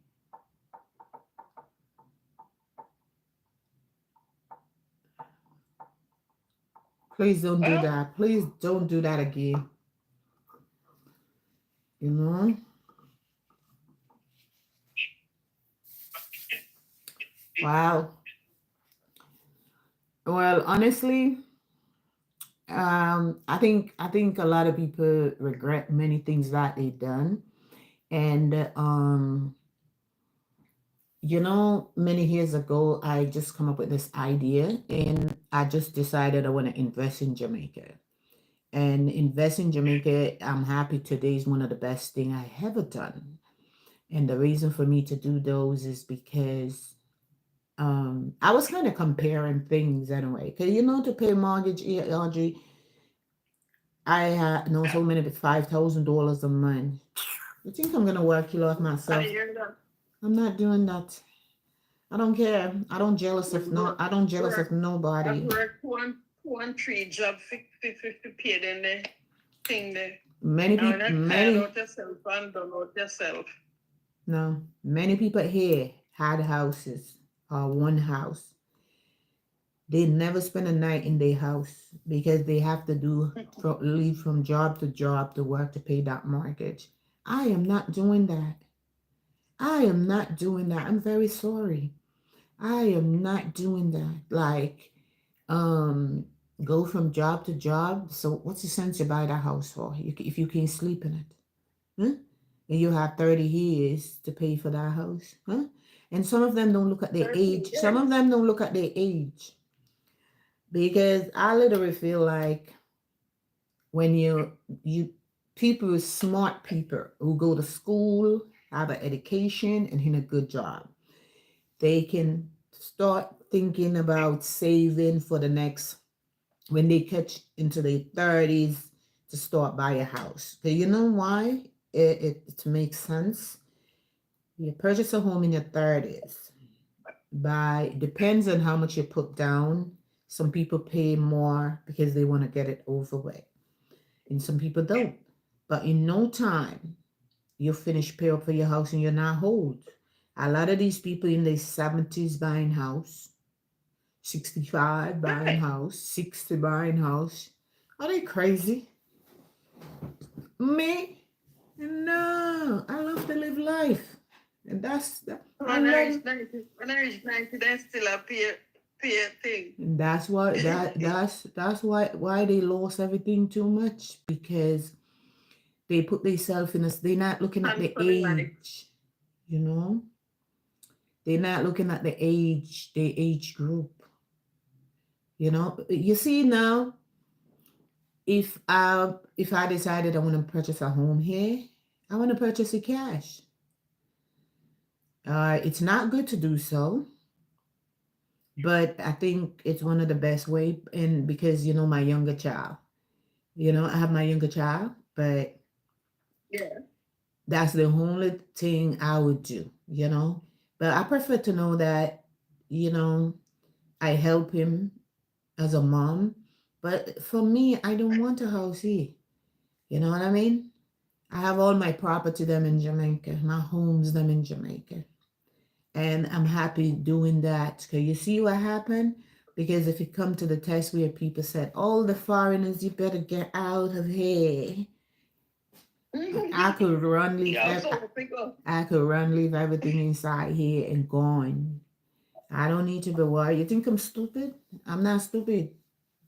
Please don't do well, that. Please don't do that again. You know. Wow. Well, honestly, I think a lot of people regret many things that they done, and Many years ago, I just come up with this idea and I just decided I want to invest in Jamaica. And invest in Jamaica, I'm happy today is one of the best thing I ever done. And the reason for me to do those is because I was kind of comparing things anyway. Cause to pay mortgage, Audrey, I know so many $5,000 a month. You think I'm gonna work you off I myself? hear that. I'm not doing that. I don't care. I don't jealous of no. I don't jealous of I nobody. work one three job 50 paid in the thing there. Many And when people, I tired many out yourself and done out yourself. no, many people here had houses or one house. They never spend a night in their house because they have to leave from job to job to work to pay that mortgage. I am not doing that. I am not doing that. I'm very sorry. I am not doing that. Like, um, go from job to job. So, what's the sense you buy that house for? If you can't sleep in it, huh? And you have 30 years to pay for that house, huh? And some of them don't look at their 13 age. Some years. of them don't look at their age because I literally feel like when you people, smart people who go to school, have an education, and in a good job, they can start thinking about saving for the next when they catch into their 30s to start buy a house. Okay, you know why? It makes sense. You purchase a home in your 30s. By depends on how much you put down. Some people pay more because they want to get it over with, and some people don't. But in no time, you'll finish pay up for your house and you're not old. A lot of these people in their 70s buying house, 65 buying Right. house, 60 buying house. Are they crazy? Me? No, I love to live life. And I When I love reach 90, when I reach 90, then still a pay a thing. and that's why that's why they lost everything too much because they put themselves in a they're not looking at And the for the life. age, you know? They're not looking at the age group. You see now, if I decided I want to purchase a home here, I want to purchase it cash. It's not good to do so, but I think it's one of the best way. And because my younger child, I have my younger child, but Yeah. that's the only thing I would do. But I prefer to know that, you know, I help him as a mom. But for me, I don't want a house here. You know what I mean? I have all my property them in Jamaica, my homes them in Jamaica. And I'm happy doing that. Cause you see what happened? Because if you come to the test where people said, all the foreigners, you better get out of here. I could run leave Yeah, so people. I could run leave everything inside here and gone. I don't need to be worried. You think I'm stupid? I'm not stupid.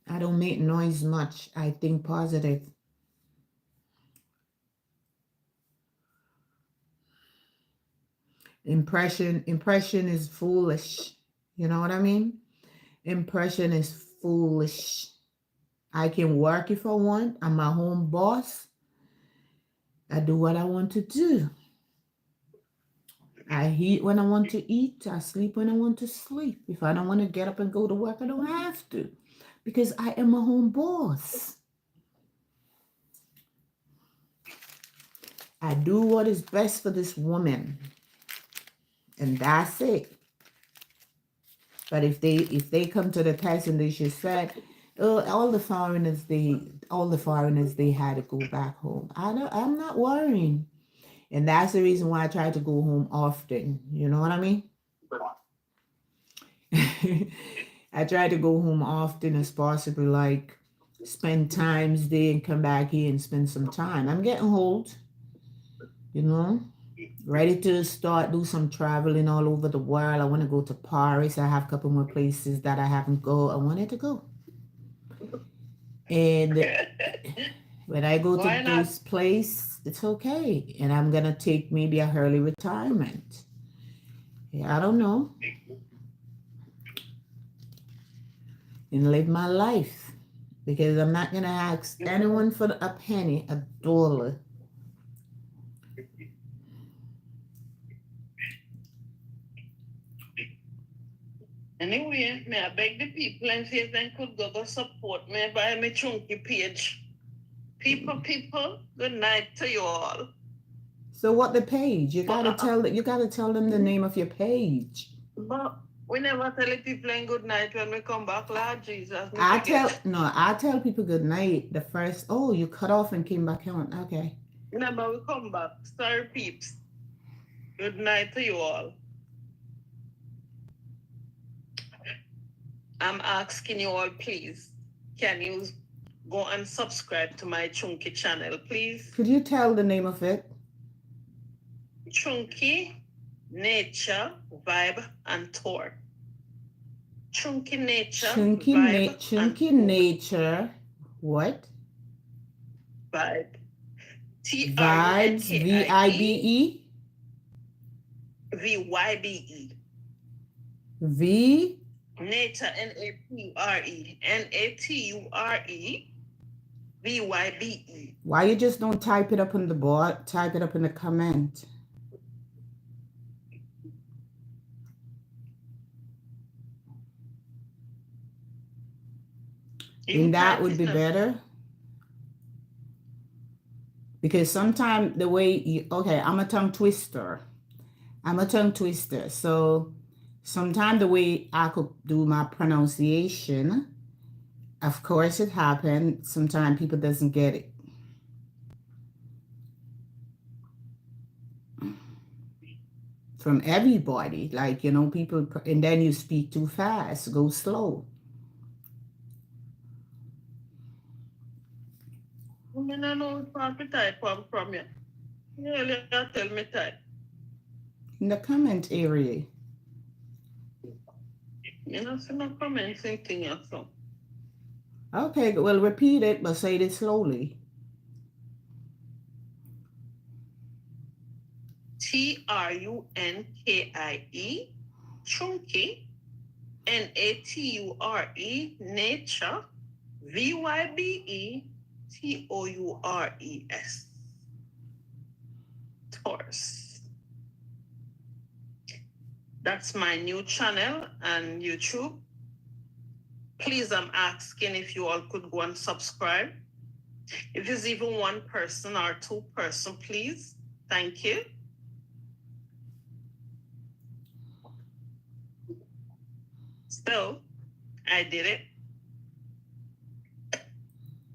I don't make noise much. I think positive. Impression is foolish. You know what I mean? Impression is foolish. I can work if I want. I'm my home boss. I do what I want to do. I eat when I want to eat. I sleep when I want to sleep. If I don't want to get up and go to work, I don't have to because I am my home boss. I do what is best for this woman, and that's it. But if they come to the test and they just said, oh, all the foreigners they had to go back home. I'm not worrying. And that's the reason why I try to go home often. You know what I mean? I try to go home often as possible, like spend times there and come back here and spend some time. I'm getting old, you know, ready to start do some traveling all over the world. I want to go to Paris. I have a couple more places that I haven't go. I wanted to go. And when I go to Why not? those places, it's okay. And I'm gonna take maybe a early retirement. Yeah, I don't know. And live my life. Because I'm not gonna ask anyone for a penny, a dollar. Anyway, may I beg the people and see if they could go support me by my chunky page. People, good night to you all. So what the page? You But gotta tell them the name of your page. but we never tell the people and good night when we come back, Lord Jesus. Me I forget. tell people good night the first. Oh, you cut off and came back on. Okay. Remember, we come back. Sorry, peeps. Good night to you all. I'm asking you all, please, can you go and subscribe to my Chunky channel, please? Could you tell the name of it? Chunky Nature, Vibe, and Tour. Chunky Nature, Vibe, Chunky and Nature. What? Vibe. Vibes. VIBE. VYBE. V. Nature, NATURE. NATURE. VYBE. Why you just don't type it up on the board? Type it up in the comment. And that would be better. Because sometimes the way you, okay, I'm a tongue twister. So sometimes the way I could do my pronunciation, of course it happens. Sometimes people doesn't get it. From everybody, like, you know, people, and then you speak too fast, go slow. I don't know what to type from you. You tell me type. In the comment area. You know, see no comments thing or so. Okay, well, repeat it, but say it slowly. TRUNKIE, Chunky, NATURE, Nature, VYBE, TOURES, Taurus. That's my new channel on YouTube. Please, I'm asking if you all could go and subscribe. If it's even one person or two person, please. Thank you. So, I did it.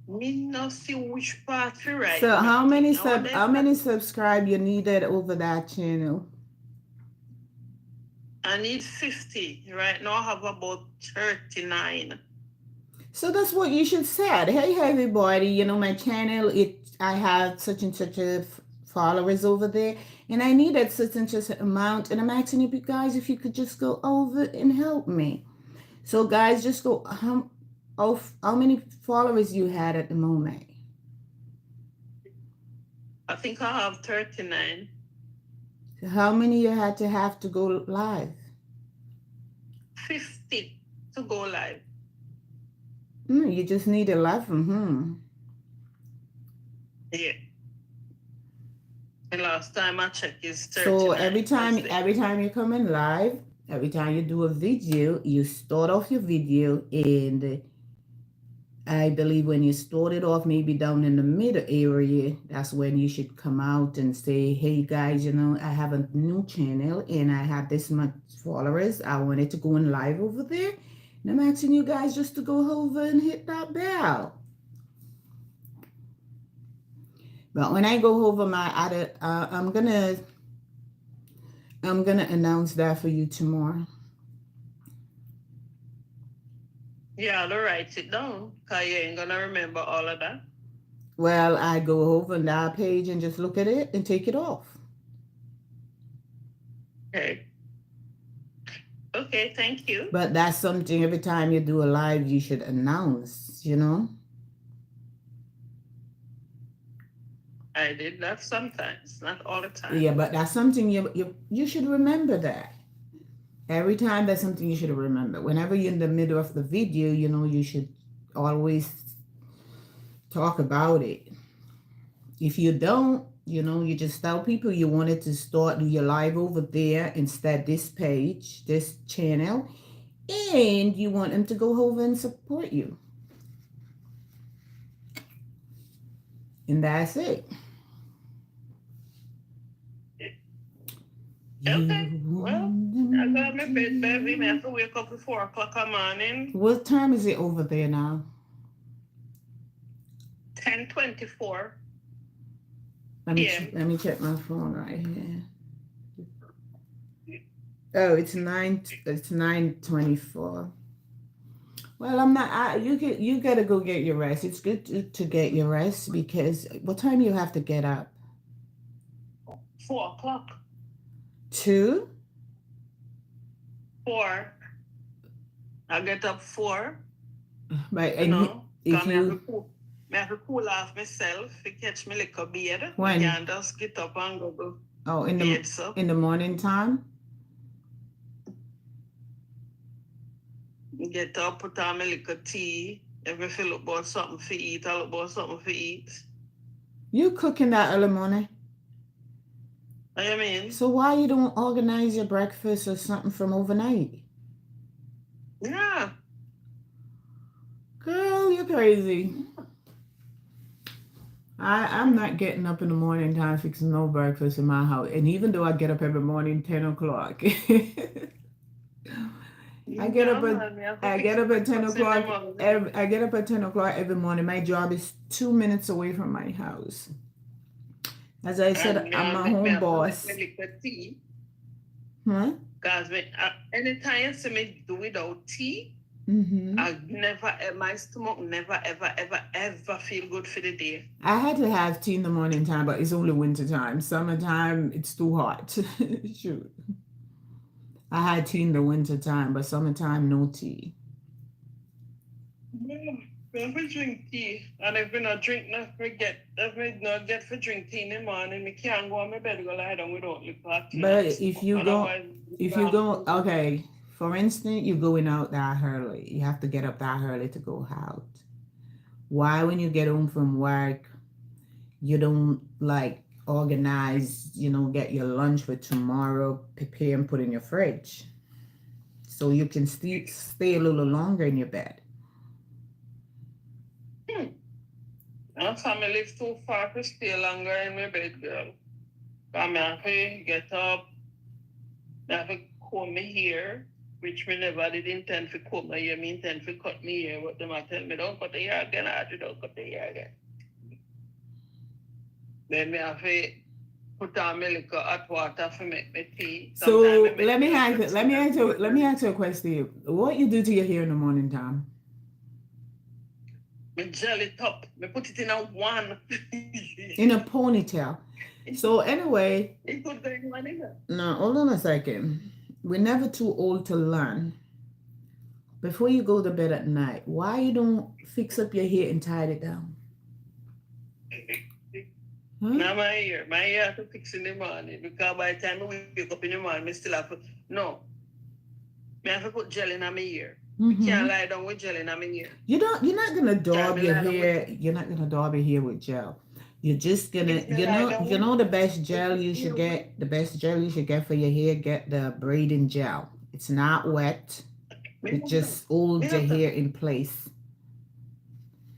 Me not see which part you right. So how many subscribe you needed over that channel? I need 50. Right now I have about 39. So that's what you should said. Hey everybody, you know my channel, I have such and such a followers over there, and I needed such and such an amount, and I'm asking you guys if you could just go over and help me. So guys, just go how many followers you had at the moment? I think I have 39. So how many you had to have to go live? 50 to go live. You just need 11. Yeah. The last time I checked is 39. So every time you come in live, every time you do a video, you start off your video, and I believe when you start it off, maybe down in the middle area, that's when you should come out and say, hey guys, you know, I have a new channel and I have this much followers. I wanted to go in live over there. And I'm asking you guys just to go over and hit that bell. But when I go over my other, I'm gonna announce that for you tomorrow. Yeah, I'll write it down because you ain't gonna remember all of that. Well, I go over on that page and just look at it and take it off. Okay. Okay, thank you. But that's something every time you do a live, you should announce, you know? I did that sometimes, not all the time. Yeah, but that's something you should remember that. Every time, that's something you should remember. Whenever you're in the middle of the video, you should always talk about it. If you don't, you just tell people you wanted to start your live over there instead this page, this channel, and you want them to go over and support you. And that's it. Okay. Well, I got my bed, baby. I have to wake up at 4 o'clock in the morning. What time is it over there now? 10:24 Let me check my phone right here. Oh, it's 9:24. Well, I'm not. You gotta go get your rest. It's good to get your rest because what time you have to get up? 4 o'clock. 2. 4. I get up 4. Right, You and know, if I you have to cool off myself to catch me like a bed. When? I can't just get up and go in bed, so. the morning time. Get up, put on my little tea. If I feel about something to eat, I look about something to eat. You cooking that early morning? I mean, So why you don't organize your breakfast or something from overnight? yeah. Girl, you're crazy. I'm not getting up in the morning time fixing no breakfast in my house. And even though I get up every morning 10 o'clock. I get up at 10 o'clock. I get up at 10 o'clock every morning. My job is 2 minutes away from my house. As I said, I'm my home boss. Huh? Because anytime you see me do without tea, my stomach never, ever, ever, ever feel good for the day. I had to have tea in the morning time, but it's only winter time. Summertime, it's too hot. Shoot. I had tea in the winter time, but summertime, no tea. If we drink tea, and if we not drink, if we not get for drink tea in the morning, we can't go on my bed, go lie down without liquor. But if you go, okay, for instance, you're going out that early. You have to get up that early to go out. Why, when you get home from work, you don't organize, get your lunch for tomorrow, prepare and put in your fridge so you can stay a little longer in your bed. My family live too far to stay longer in my bed, girl. I have to get up, I have to comb my hair, which me never did intend to comb my hair. Me intend to cut my hair, but them tell me don't cut the hair again. I don't cut the hair again. Then me have to put on my little hot water to make my tea. So let me ask you a question. What you do to your hair in the morning time? Me gel it up. Me put it in a one. In a ponytail. So anyway. It could go in one either. No, hold on a second. We're never too old to learn. Before you go to bed at night, why you don't fix up your hair and tie it down? Huh? Now my hair have to fix in the morning because by the time we wake up in the morning, I still have to. No, I have to put gel in my hair. You can't lie down with gel in my hair. You're not gonna daub your hair. You're not gonna daub your hair with gel. You're just gonna, the best gel you should get. The best gel you should get for your hair. Get the braiding gel. It's not wet. It just holds your hair in place.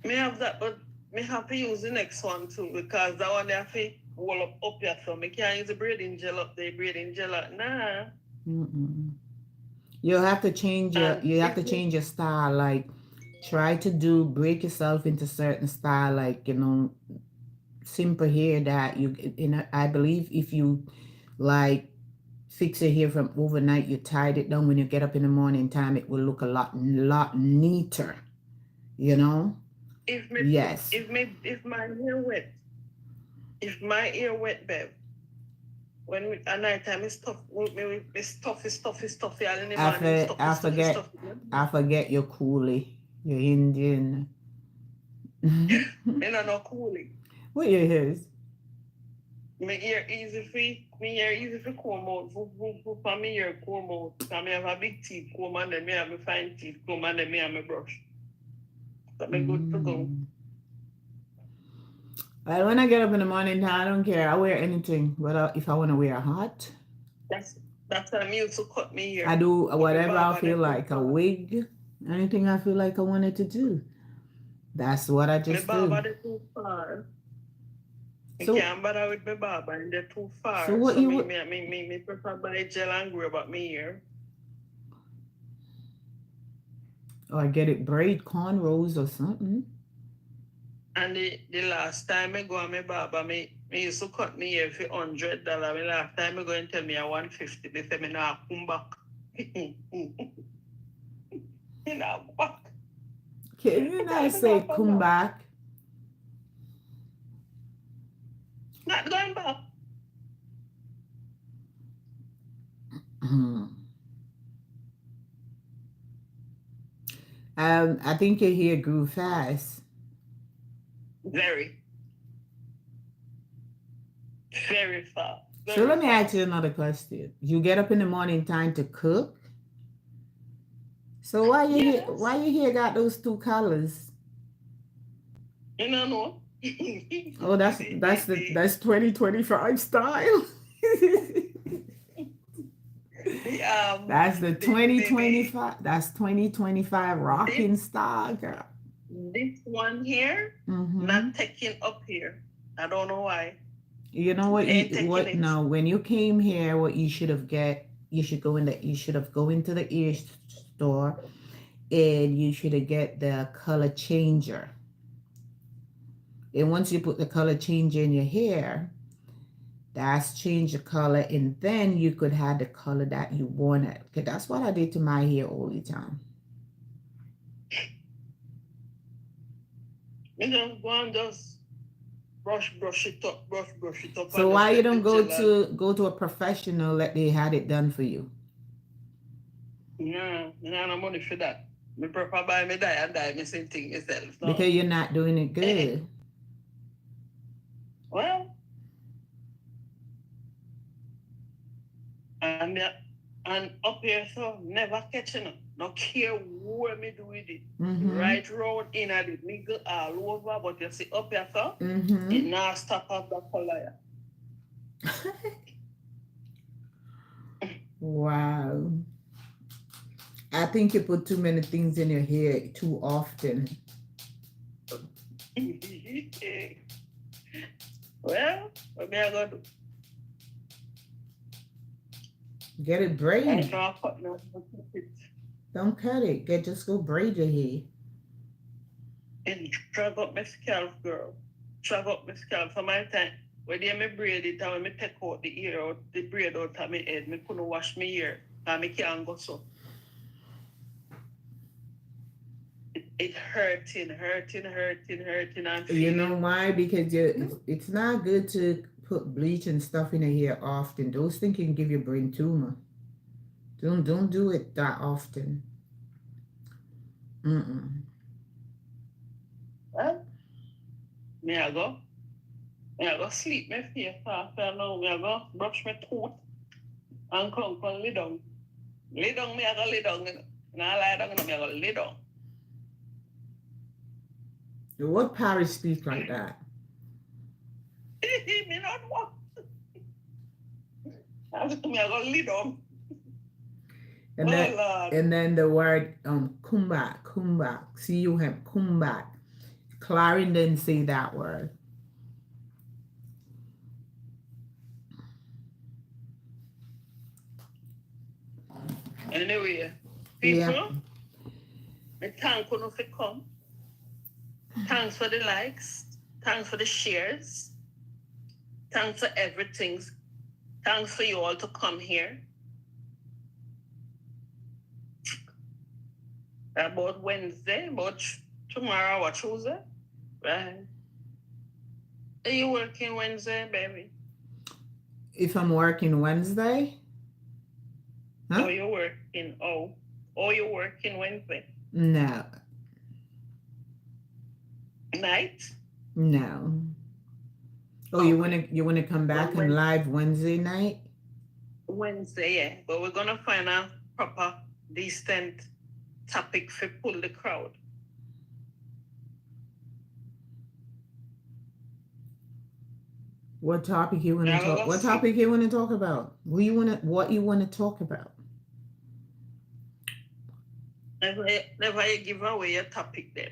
Me have that, but me have to use the next one too because that one they have to roll up here, so me can't use the braiding gel up there. Braiding gel up, nah. You have to change your style. Like, try to break yourself into certain style. Like, simple hair that I believe if you fix your hair from overnight, you tied it down when you get up in the morning time, it will look a lot neater. Yes. If my hair wet, Bev. When at night time it's tough. It's stuffy. I forget you're coolie. You're Indian. And I'm not coolie. What your hair is? My ear easy for me ear easy for comb out. For me ear comb out. Because I have a big teeth comb and then me have a fine teeth comb and then me have my brush. So I'm good to go. Well, when I get up in the morning, I don't care. I wear anything. Whether if I want to wear a hat, That's that's why I used to cut me I hair. do But my whatever I barber feel they too like. A far. wig, anything I feel like I wanted to do. That's what I My just do. barber they too far. I So, can't bother with my barber and they're too so far. what So you me would? me me me, me prefer buy gel and grow about me hair. Or get it braid cornrows or something. And the last time I go on my barber, me used to cut me hair for $100. The last time I go and tell me I want 50. They say me nah come back. Me nah come back. Can you I tell not them me nah say come come back. back? Not going back. I think your hair grew fast. Very, very fast. So Very let me ask you fast. another question. You get up in the morning time to cook. So why Yes. your hair got those two colors? You know. Oh, that's 2025 style. the That's the the 2025. That's 2025 this rocking style, girl. this one here Mm-hmm. not taking up here. I don't know why. You know what? Ain't You taking what? it. Now, when you came here, what you should have get? You should go in the. You should have go into the ear store, and you should have get the color changer. And once you put the color changer in your hair, that's change the color, and then you could have the color that you wanted. Okay, that's what I did to my hair all the time. You just go and just brush it up, brush it up, So and just why you let the don't gel and go to a professional that they had it done for you? nah, no money for that. Me prefer buy me die and die me same thing myself. No. Because you're not doing it Eh. good. Well, and and up here so never catching up. No care where me do with it. Mm-hmm. Right round in at it, me go all over, but you see up here so it Mm-hmm. now stop off the color. Wow. I think you put too many things in your hair too often. Well, what me I gonna do? Get it I braid. can't cut no it. Don't cut it. Just go braid your hair. And drag up my scalp, girl. Drag up my scalp. For my time, when they me braid it and when me take out the ear out, the braid out of my head, me couldn't wash my ear. And me can't go so. It hurting and You know feeling. why? Because it's not good to put bleach and stuff in your hair often. Those things can give you brain tumor. Don't do it that often. Mm-mm. Well, me I go. Me I go sleep my face after now. Me I go brush my tooth and come lay down. Lay down, me I go lay down. Now lie down, me I go lay down. What Paris speak like that? Me not want. Me I go lay down. And Oh that Lord. and then the word come back. See you have come back. Clarin didn't say that word. Anyway, Yeah. people, me thank you for come. Thanks for the likes. Thanks for the shares. Thanks for everything. Thanks for you all to come here. About Wednesday, about tomorrow or Tuesday. Right. Are you working Wednesday, baby? If I'm working Wednesday, huh? Oh, you're working. You're working Wednesday No, night. no. Oh, you wanna come back and When live Wednesday night? Wednesday, yeah. But we're gonna find a proper, decent topic for pull the crowd. What topic you wanna Now talk? let's What see. topic you wanna talk about? What you wanna talk about? Never you give away your topic then.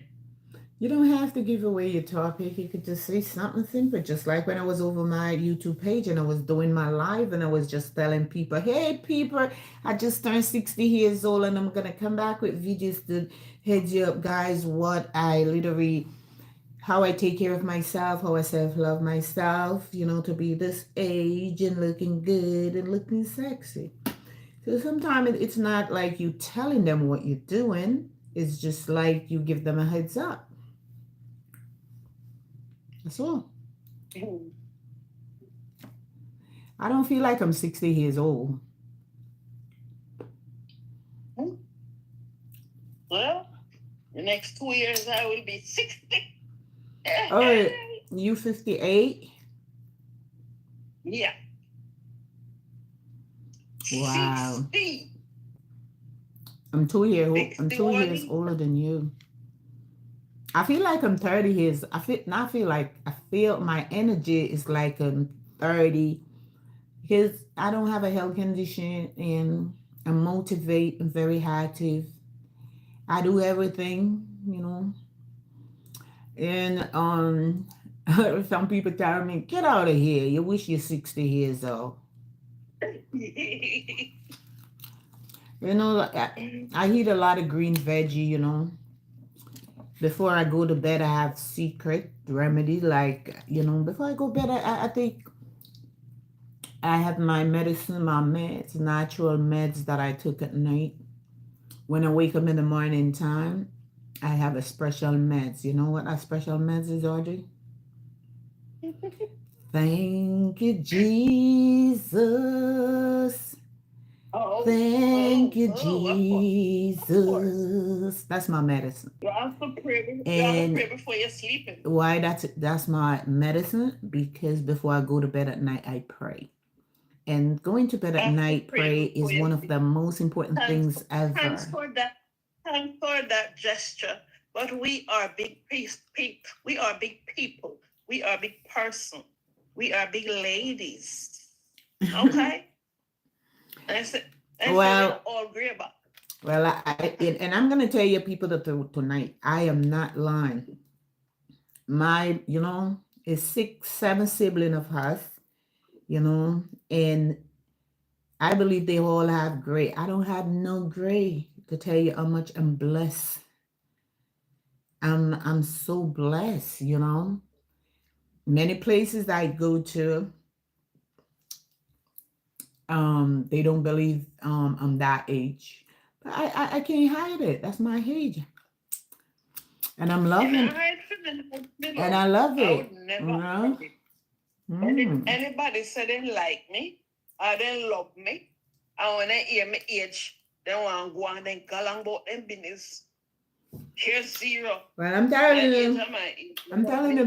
You don't have to give away your topic. You could just say something simple, just like when I was over my YouTube page and I was doing my live and I was just telling people, hey, people, I just turned 60 years old and I'm going to come back with videos to head you up, guys, how I take care of myself, how I self-love myself, to be this age and looking good and looking sexy. So sometimes it's not like you telling them what you're doing. It's just like you give them a heads up. That's all. I don't feel like I'm 60 years old. Well, the next 2 years I will be 60. Oh, you 58? Yeah. Wow. 60. I'm 2 years. I'm 2 years 61. older than you. I feel like I'm 30 years. I feel my energy is like I'm 30 because I don't have a health condition and I'm motivated and very active. I do everything. And some people tell me, get out of here. You wish you're 60 years old. I eat a lot of green veggie. Before I go to bed, I have secret remedy. Before I go to bed, I think I have my medicine, my meds, natural meds that I took at night. When I wake up in the morning time, I have a special meds. You know what a special meds is, Audrey? Thank you, Jesus. Thank you, Of course. Jesus. That's my medicine. You have to pray. You have to And pray before you're sleeping. why that's my medicine? Because before I go to bed at night, I pray. And going to bed You at have to night, pray pray before is you one of sleep. the most important Thanks, things ever. thanks for that gesture. But we are we are big people. We are big person. We are big ladies. Okay? And I said we Well, all agree about. and I'm gonna tell you people that tonight, I am not lying. My, is 6, 7 sibling of us, and I believe they all have gray. I don't have no gray to tell you how much I'm blessed. I'm so blessed. Many places I go to, they don't believe I'm that age. But I can't hide it. That's my age. And I'm loving and I love I would it. never You know? hide it. Mm. Anybody say they like me or they love me, and when they hear me age, they want to go and then galang about them business. Here's zero. Well, I'm telling My age you, and my age. I'm telling you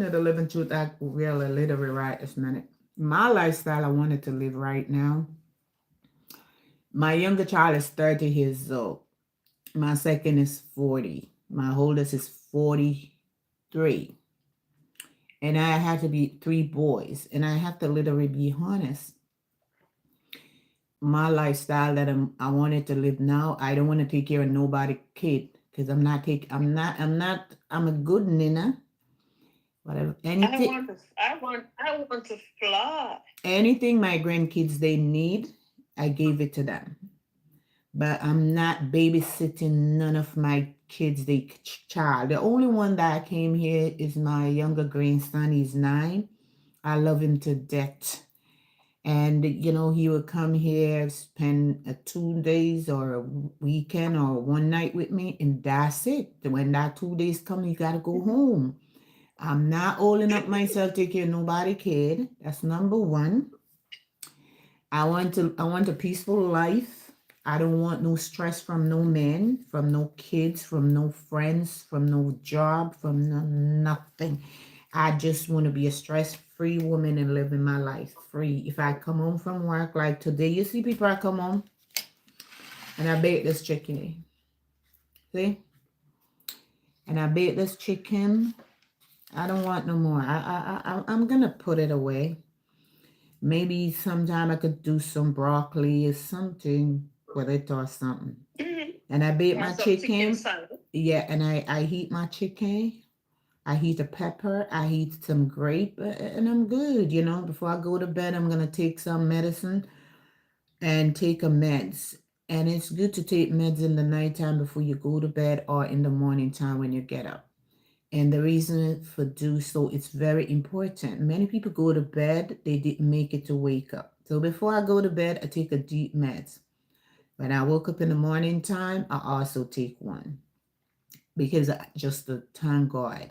the living truth. I really literally right this minute. My lifestyle I wanted to live right now. My younger child is 30 years old. My second is 40. My oldest is 43. And I had to be 3 boys. And I have to literally be honest. My lifestyle that I wanted to live now, I don't want to take care of nobody kid. Because I'm a good nina. Whatever. I want to fly. Anything my grandkids they need, I gave it to them. But I'm not babysitting none of my kids, they child. The only one that came here is my younger grandson. He's 9. I love him to death. And he would come here, spend 2 days or a weekend or one night with me, and that's it. When that 2 days come, you gotta go home. I'm not holding up myself to take care of nobody kid. That's number one. I want a peaceful life. I don't want no stress from no men, from no kids, from no friends, from no job, from nothing. I just want to be a stress-free woman and living my life free. If I come home from work, like today, you see people I come home and I bake this chicken. See? And I bake this chicken. I don't want no more. I'm gonna put it away. Maybe sometime I could do some broccoli or something with it or something. And I bake my Have some chicken chicken. salad. Yeah, and I heat my chicken. I heat a pepper. I heat some grape, and I'm good. You know, before I go to bed, I'm gonna take some medicine and take a meds. And it's good to take meds in the nighttime before you go to bed or in the morning time when you get up. And the reason for do so, it's very important. Many people go to bed, they didn't make it to wake up. So before I go to bed, I take a deep meds. When I woke up in the morning time, I also take one because just to thank God,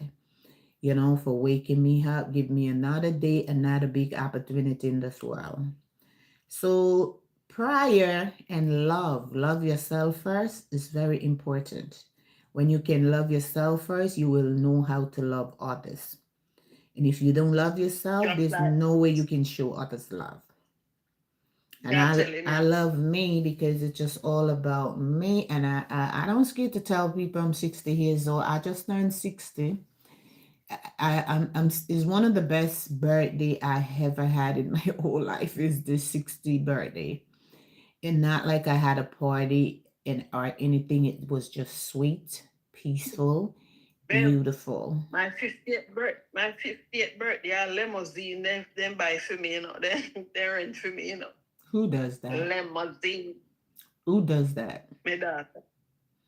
you know, for waking me up, give me another day, another big opportunity in this world. So prayer and love yourself first is very important. When you can love yourself first, you will know how to love others. And if you don't love yourself, Just there's like no way you can show others love. And you're I telling I you. love me because it's just all about me. And I don't scared to tell people I'm 60 years old. I just turned 60. I'm is one of the best birthday I ever had in my whole life is the 60 birthday. And not like I had a party and or anything. It was just sweet, peaceful, Babe, beautiful. my 50th birthday, a limousine, them buy for me, you know. They rent for me, you know. Who does that? Limousine. Who does that? My daughter.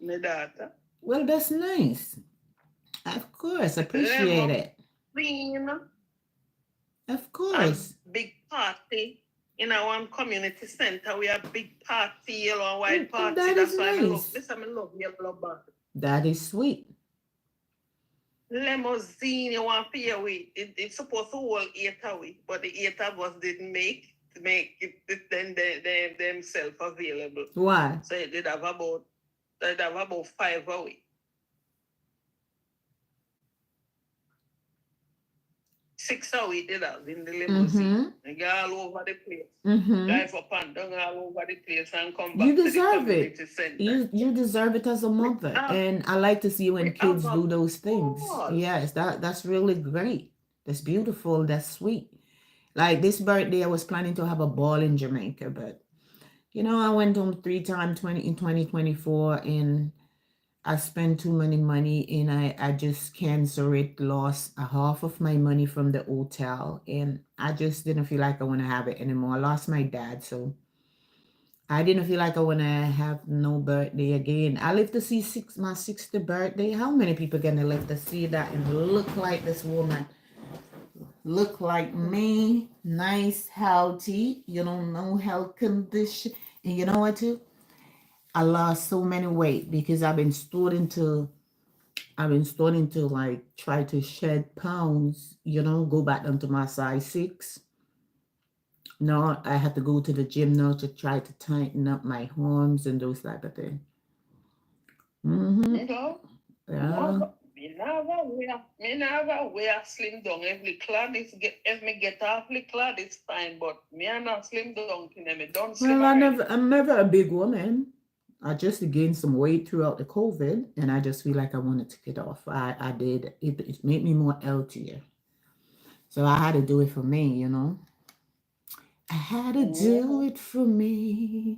My daughter. Well, that's nice. Of course, appreciate Limousine. it. Of And course. big party in our community center. We have big party, yellow and white party. That is That's why I love nice. this. I love yellow bag. That is sweet. Limousine, you want to pay away. It's supposed to hold 8 away, but the 8 of us didn't make it then they themselves available. Why? So they'd have about 5 away. 6 away did have in the limousine. Mm-hmm. They go all over the place. Mm-hmm. Drive up and down all over the place and come You back to the deserve it. community center. You deserve it as a We mother. have, And I like to see when we have kids a do those things. ball. Yes, that's really great. That's beautiful. That's sweet. Like this birthday, I was planning to have a ball in Jamaica, but you know, I went home 3 times in 2024 and I spent too many money and I just canceled it, lost a half of my money from the hotel and I just didn't feel like I want to have it anymore. I lost my dad, so I didn't feel like I want to have no birthday again. I live to see my 60th birthday. How many people gonna live to see that and look like this woman? Look like me, nice, healthy, you know, no health condition. And you know what too? I lost so many weight because I've been starting to like try to shed pounds, you know, go back down to my size 6. Now I have to go to the gym now to try to tighten up my arms and those type of things. Mm-hmm. You know, Yeah. me never wear slim down. Every clad is get if me get off the clad it's fine, but me are not slim down, me don't slim Well, already. I'm never a big woman. I just gained some weight throughout the COVID, and I just feel like I wanted to get off. I did. It made me more healthier, so I had to do it for me. You know, I had to do Mm-hmm. it for me.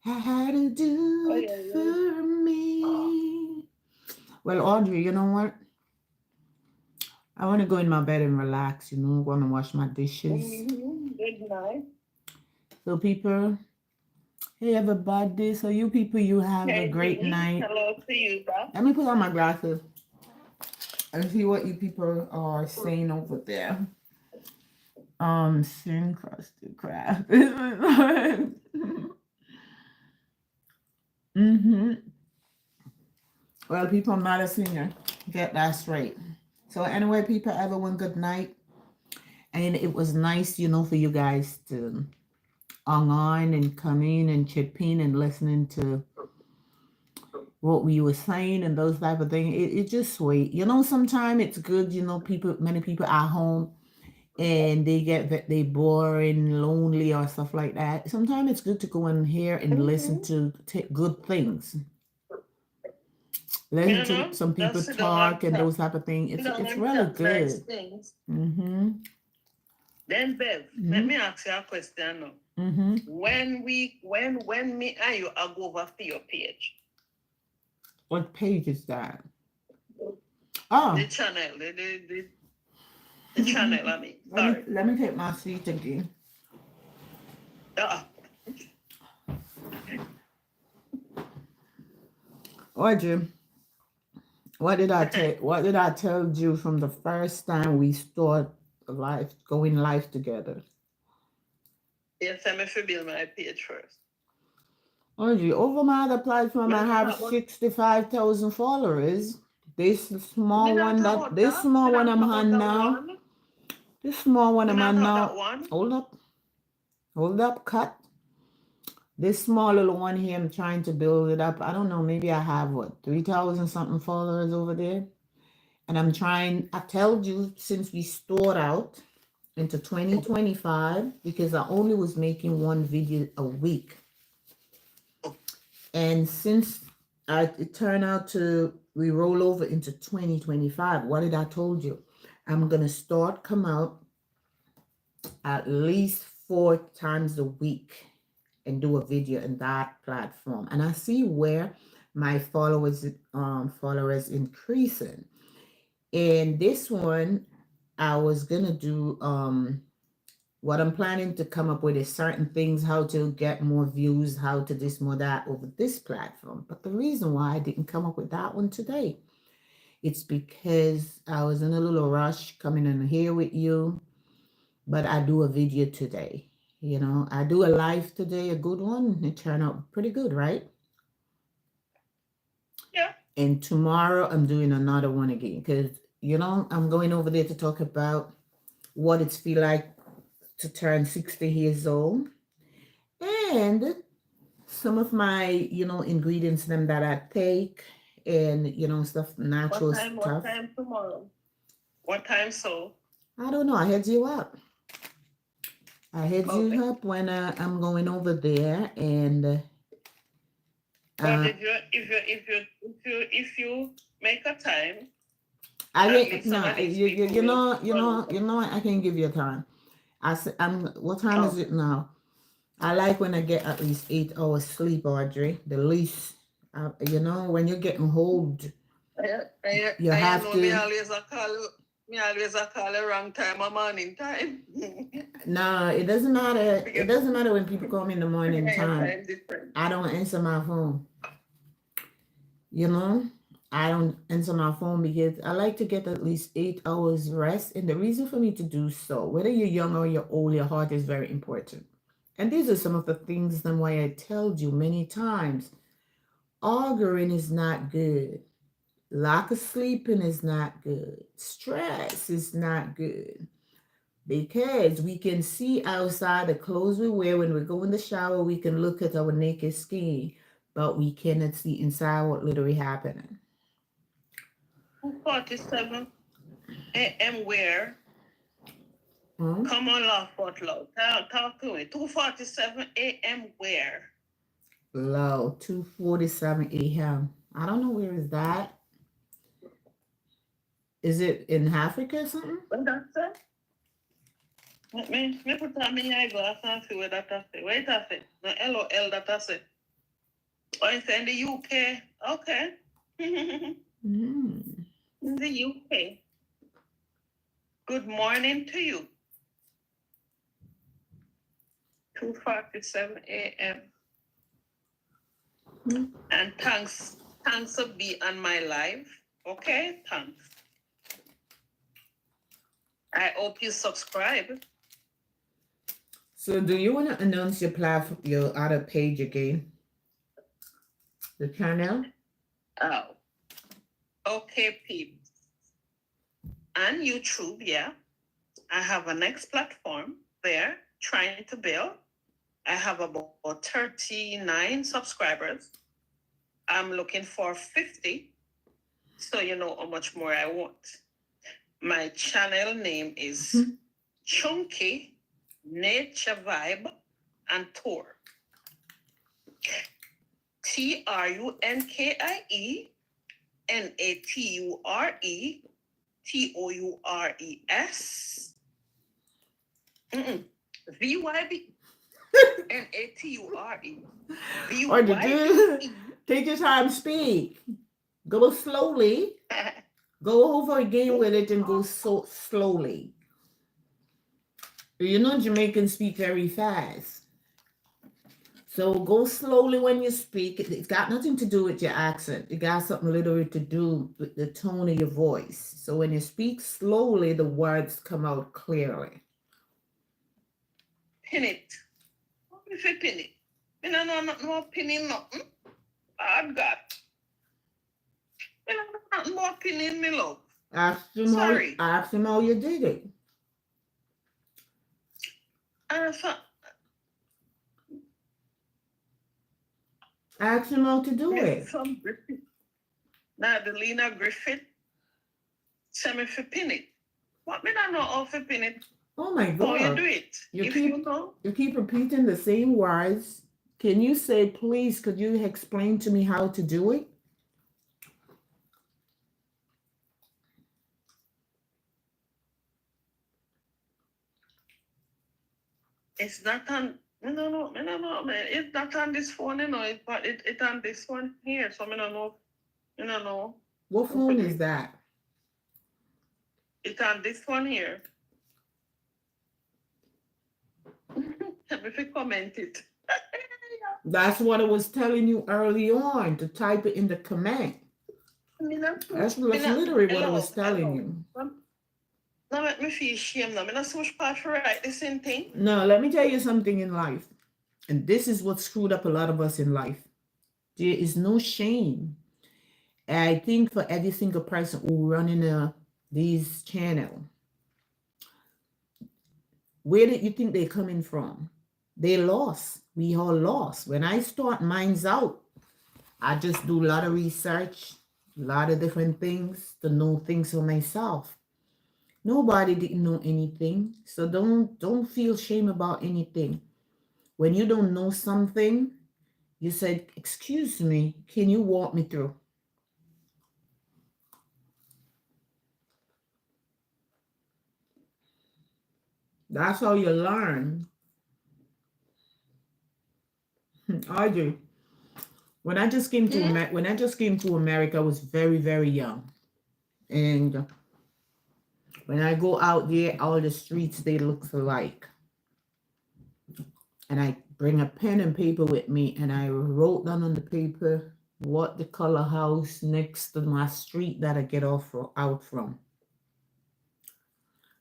I had to do Oh it yeah, yeah. for me. Well, Audrey, you know what? I want to go in my bed and relax. You know, I'm gonna wash my dishes. Mm-hmm. Good night. So, people, hey, everybody. So, you people, you have a Hey great Jenny, night. hello to you, bro. Let me put on my glasses and see what you people are saying over there. Sin crusted crab. Mm-hmm. Well, people, I'm not a singer. Get that straight. So anyway, people, everyone, good night. And it was nice, you know, for you guys to hang on and come in and chip in and listening to what we were saying and those type of things. It just sweet. Sometimes it's good, many people are home and they get they boring, lonely or stuff like that. Sometimes it's good to go in here and listen Mm-hmm. to good things. Listen to some people Just sit down and talk and chat. those type of things. Sit It's down it's and really chat nice good. things. Mm-hmm. Then Bev, let Mm-hmm. me ask you a question now. Mm-hmm. When me and you are go over to your page, What page is that? Oh. the channel, the channel, I mean, sorry. Let me take my seat again. Uh, Audrey, what did I tell you from the first time we start going live together? yes, I'm should build my page first. Audrey, over my other platform I Well, have but 65,000 followers. me not talk about This that. Me small one not I'm talk about on that now. one. This small one Me I'm not on talk that now. one. Hold up, cut. This small little one here, I'm trying to build it up. I don't know, maybe I have 3,000 something followers over there. And I told you since we stored out into 2025, because I only was making one video a week. And since it turned out we roll over into 2025, what did I told you? I'm going to come out at least 4 times a week and do a video in that platform. And I see where my followers increasing. And this one, I was gonna do what I'm planning to come up with is certain things, how to get more views, how to this, more that over this platform. But the reason why I didn't come up with that one today, it's because I was in a little rush coming in here with you, but I do a video today. I do a live today, a good one. It turned out pretty good, right? Yeah. And tomorrow I'm doing another one again because, I'm going over there to talk about what it's feel like to turn 60 years old and some of my ingredients them that I take and stuff, What natural time? What stuff. time tomorrow? What time? So I don't know, I heads okay. you up when I'm going over there and But uh if you make a time, I at get least some no of these people will run over. I can give you a time. I'm what time is Oh, it now? I like when I get at least 8 hours sleep, Audrey. The least, when you're getting old, you I have know to. me always a call the wrong time or morning time. No, it doesn't matter. It Because doesn't matter when people call me in the morning time. time different. I don't answer my phone. You know, I don't answer my phone because I like to get at least 8 hours rest. And the reason for me to do so, whether you're young or you're old, your heart is very important. And these are some of the things then why I told you many times. Arguing is not good. Lack of sleeping is not good. Stress is not good. Because we can see outside the clothes we wear when we go in the shower, we can look at our naked skin, but we cannot see inside what literally happening. 2:47 a.m. where? Hmm? Come on, laugh out loud. Talk to me. 2:47 a.m. where? Low, 2:47 a.m. I don't know where is that. Is it in Africa or something? What that say? Me put on my eyeglass and see what that say. Wait a say. No LOL that say. Oh, it's in the UK. Okay. Mm. In the UK. Good morning to you. 2:47 a.m. Mm. And thanks for being on my live. Okay, thanks. I hope you subscribe. So, do you want to announce your platform, your other page again? The channel? Oh, okay, peeps. On YouTube, yeah, I have a next platform there trying to build. I have about 39 subscribers. I'm looking for 50, so you know how much more I want. My channel name is Chunky Nature Vibe and Tour. TRUNKIENATURETOURES VYB NATURE Or to do, VYBE. take your time, speak. Go slowly. Go over again with it and go so slowly. You know Jamaicans speak very fast. So go slowly when you speak. It's got nothing to do with your accent. It got something literally to do with the tone of your voice. So when you speak slowly, the words come out clearly. Pin it. If you pin it. Me no know nothing about pinning nothing. I've got. Me no know nothing about pinning me love. Sorry. Ask him how you did it. Ask him how to do it. From Griffith. Now Adelina Griffith. Send me for pin it. What me don't know how to pin it. Oh my God. How you do it? You keep repeating the same words. Can you say, please, could you explain to me how to do it? It's not on. No, man. It's not on this phone, you know. It's on this one here. So I don't know. I don't know. What phone is that? It's on this one here. If you comment it. That's what I was telling you early on, to type it in the comment. That's literally what I was telling you. Now make me feel shame now. I'm not so much part to write the same thing. No, let me tell you something in life. And this is what screwed up a lot of us in life. There is no shame. I think for every single person who running these channel, where did you think they're coming from? They lost. We all lost. When I start Minds Out, I just do a lot of research, a lot of different things to know things for myself. Nobody didn't know anything. So don't feel shame about anything. When you don't know something, you said, excuse me, can you walk me through? That's how you learn. Audrey, when I just came to America, I was very, very young. And when I go out there, all the streets, they look alike. And I bring a pen and paper with me, and I wrote down on the paper what the color house next to my street that I get out from.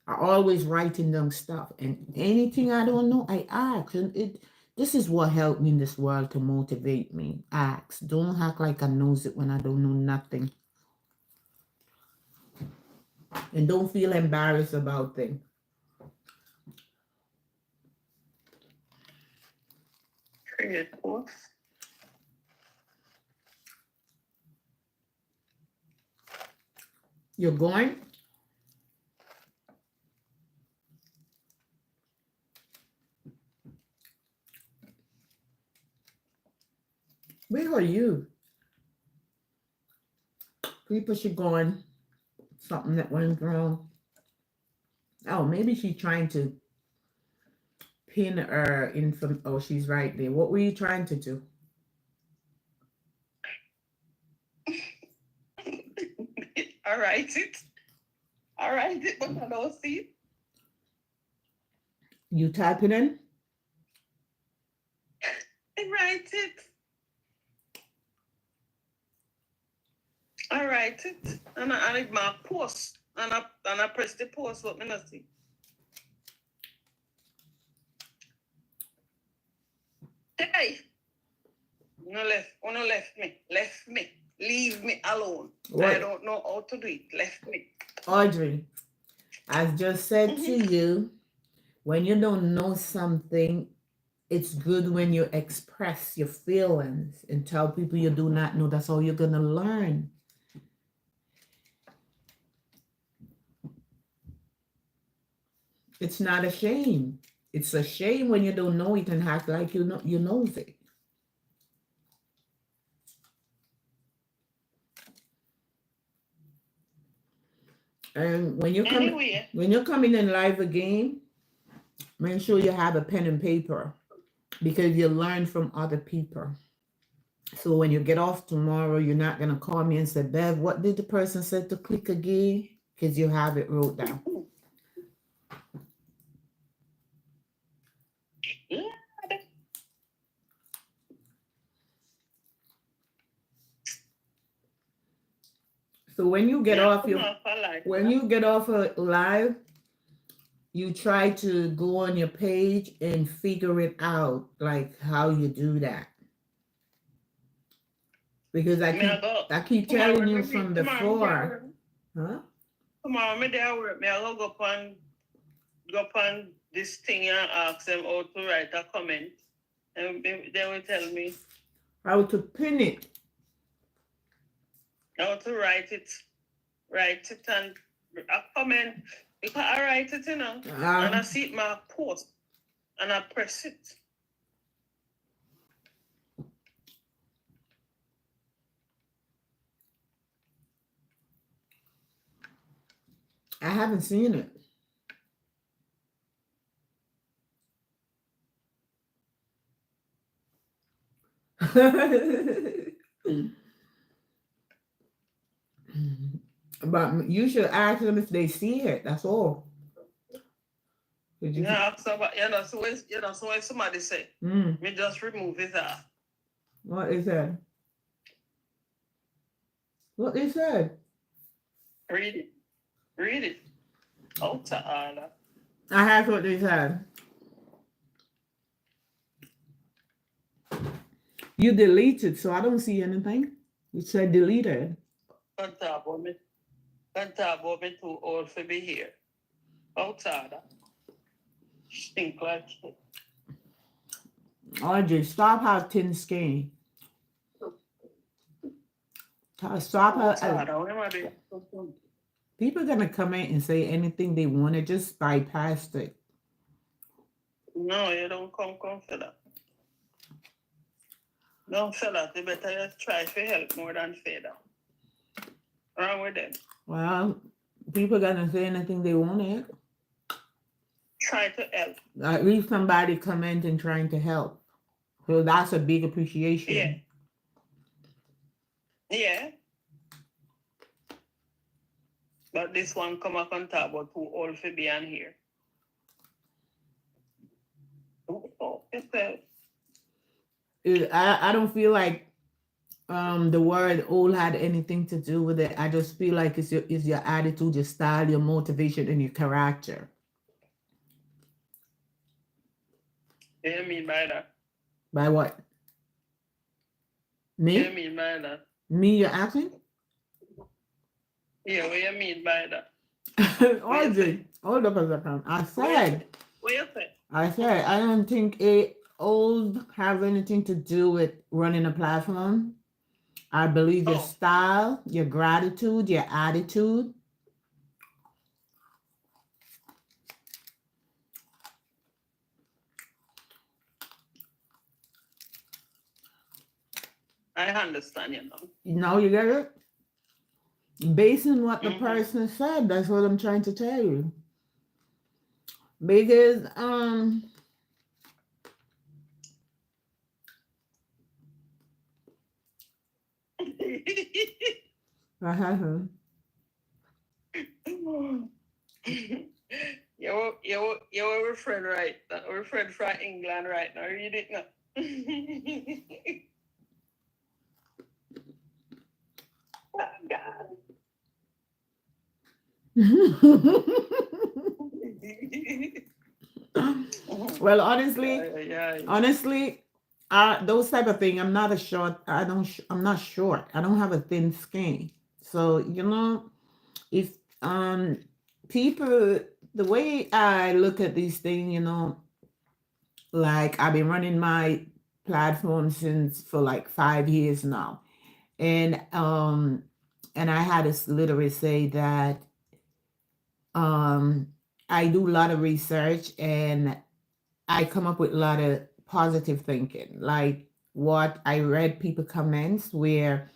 I always writing down stuff, and anything I don't know, I ask. And this is what helped me in this world to motivate me. Ask. Don't act like I knows it when I don't know nothing. And don't feel embarrassed about things. You're going? Where are you? People should go on something that went wrong. Oh, maybe she's trying to pin her in from. Oh, she's right there. What were you trying to do? I write it, but I don't see it. You type it in? I write it, and I my post, and I press the post, but me not see. Hey, no left me, leave me alone. What? I don't know how to do it. Left me. Audrey, I just said to you, when you don't know something, it's good when you express your feelings and tell people you do not know. That's how you're gonna learn. It's not a shame. It's a shame when you don't know it and act like you knows it. And Anyway, when you're coming in live again, make sure you have a pen and paper because you learn from other people. So when you get off tomorrow, you're not gonna call me and say, Bev, what did the person say to click again? Because you have it wrote down. So when you get yeah, off come off a like when that. you get off a live, you try to go on your page and figure it out, like how you do that. Because Me I go I keep telling tomorrow. you from Tomorrow me there before, work. huh? Tomorrow me there work. Me I go upon this thing and ask them how to write a comment, and they will tell me How to pin it. how to write it and a comment. Because I write it, and I see it my post, and I press it. I haven't seen it. But you should ask them if they see it. That's all. Yeah, so but so when somebody say, me just remove it off. What is that? What they said? Read it. Read it. Oh, Ta'ala. I have what they said. You deleted, so I don't see anything. You said deleted. Can't talk about me. Can't talk about me too old for be here. Oh, Ta'ala. Stink like shit. Audrey, stop how thin skin. Stop Oh, her. Ta'ala. What am I doing? People are gonna come in and say anything they want to just bypass it. No, you don't come for that. Don't feel that. You better just try to help more than fail. Wrong with them. Well, people gonna say anything they want. Try to help. At least somebody commenting trying to help. So that's a big appreciation. Yeah. Yeah. But this one come up on top about too old for being here. Oh, I don't feel like the word old had anything to do with it. I just feel like it's your attitude, your style, your motivation, and your character. What do you mean by that? By what? Me? What do you mean by that? Me, you're asking? Yeah, what do you mean by that? Audrey, hold up a second. What you say? I said, I don't think old have anything to do with running a platform. I believe your style, your gratitude, your attitude. I understand you now. Now you get it? Based on what the person said, that's what I'm trying to tell you. Because You're a friend right now. We're friend from England right now. Read it now. Oh, God. Well, honestly, those type of thing. I'm not a short. I'm not short. I don't have a thin skin. So if people, the way I look at these things, Like I've been running my platform since for like 5 years now. And I had to literally say that um I do a lot of research and I come up with a lot of positive thinking. Like what I read people comments where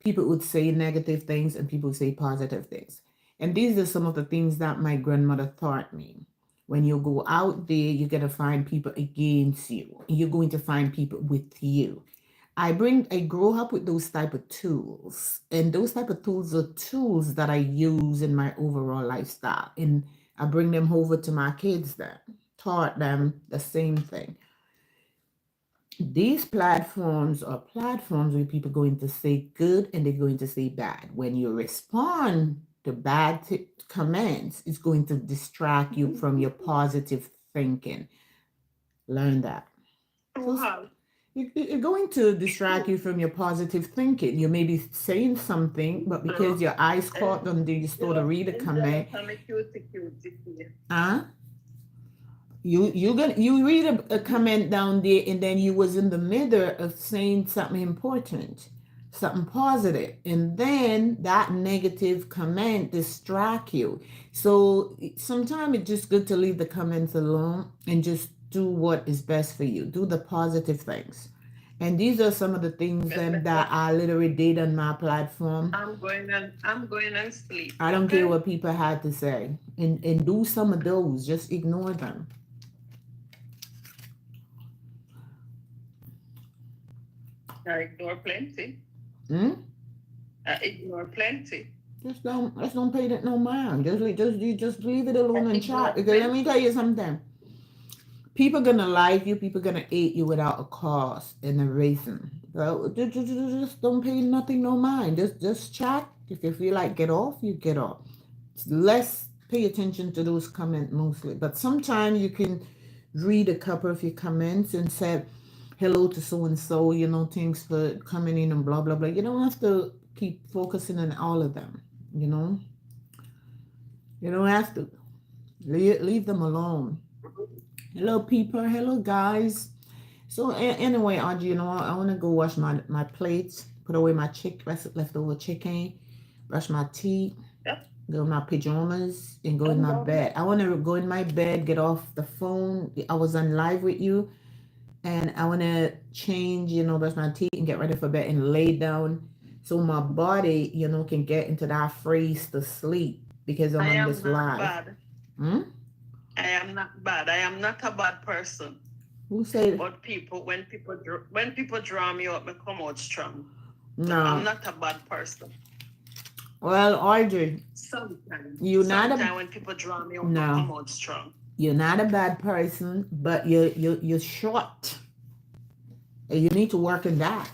people would say negative things and people would say positive things. And these are some of the things that my grandmother taught me. When you go out there, you're going to find people against you. You're going to find people with you. I grew up with those type of tools. And those type of tools are tools that I use in my overall lifestyle. And I bring them over to my kids then. Taught them the same thing. These platforms are platforms where people are going to say good and they're going to say bad. When you respond to bad comments, it's going to distract you from your positive thinking. Learn that. To So have you're going to distract you from your positive thinking. You may be saying something, but because your eyes caught on the you start to read a comment, huh? You read a comment down there and then you was in the middle of saying something important, something positive, and then that negative comment distract you. So sometimes it's just good to leave the comments alone and just do what is best for you. Do the positive things. And these are some of the things that I literally did on my platform. I'm going and sleep. I don't care what people had to say. And do some of those. Just ignore them. I ignore plenty. Hmm? I ignore plenty. Just don't pay that no mind. Just leave it alone I and ignore chat. Because let me tell plenty. you something. People gonna like you. People gonna hate you without a cause and a reason. So just don't pay nothing no mind. Just chat. If you feel like get off, you get off. Less pay attention to those comments mostly. But sometimes you can read a couple of your comments and say hello to so and so. Thanks for coming in and blah blah blah. You don't have to keep focusing on all of them. You know, you don't have to leave them alone. Hello, people. Hello, guys. So anyway, Audrey, I want to go wash my plates, put away my leftover chicken, brush my teeth, Yep. go in my pajamas, and go in I'm my done. bed. I want to go in my bed, get off the phone. I was on live with you, and I want to change, brush my teeth and get ready for bed and lay down so my body, can get into that freeze to sleep because I'm I on am this not live. bad. Hmm? I am not bad. I am not a bad person. Who said? But when people draw me up, I come out strong. But I'm No. not a bad person. Well, Audrey, Sometimes. you're not Sometimes a when people draw me up, I no. come out strong. You're not a bad person, but you're short, and you need to work on that.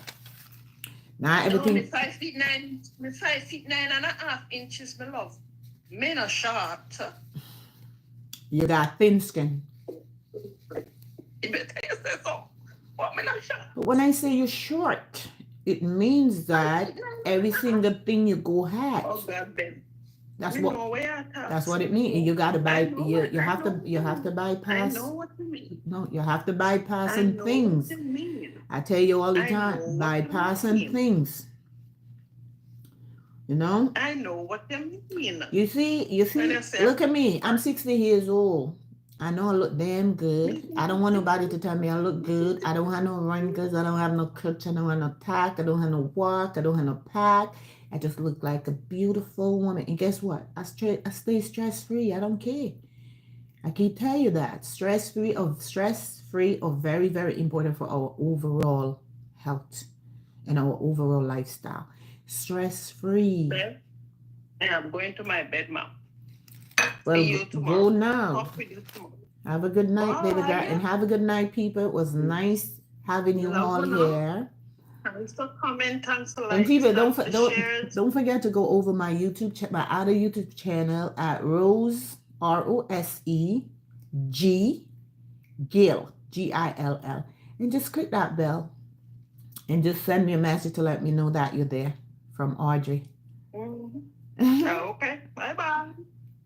Not No, me everything. 5 feet 9. Me 5 feet 9.5 inches, my love. Me not short. You got thin skin. You better you say so. What me not short? But when I say you're short, it means that 5 feet 9. every single thing you go has. Oh God, Ben. That's We what. know where I talk. That's what it means. And you gotta I buy. know You what you I have know. to you have to I bypass. know what you mean. No, you have to bypass I some know things. what you mean. I tell you all the I time, know what you bypassing mean. things. You know. I know what you mean. You see. When you say Look at me. I'm 60 years old. I know I look damn good. I don't want nobody to tell me I look good. I don't have no wrinkles. I don't have no cuts. I don't have no tack. I don't have no walk. I don't have no pack. I just look like a beautiful woman. And guess what? I stay stress free. I don't care. I keep telling you that stress free are very very important for our overall health and our overall lifestyle. Stress free. I am going to my bed, ma'am. Well, See you tomorrow. go now. Talk with you tomorrow. Have a good night, baby girl, Bye. and have a good night, people. It was nice having you all here. Thanks for comment, thanks for And likes, people, thanks for shares. don't forget to go over my my other YouTube channel at Rose ROSE Gill GILL, and just click that bell and just send me a message to let me know that you're there from Audrey. Okay, bye bye.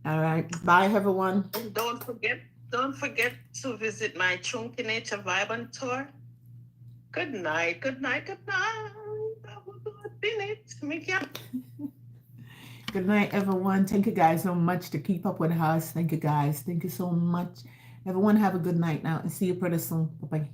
All right, bye everyone. And don't forget Don't forget to visit my Chunky Nature Vibrant tour. Good night, good night, good night. I will do a minute. Make ya. Good night, everyone. Thank you guys so much to keep up with us. Thank you guys. Thank you so much. Everyone have a good night now and see you pretty soon. Bye bye.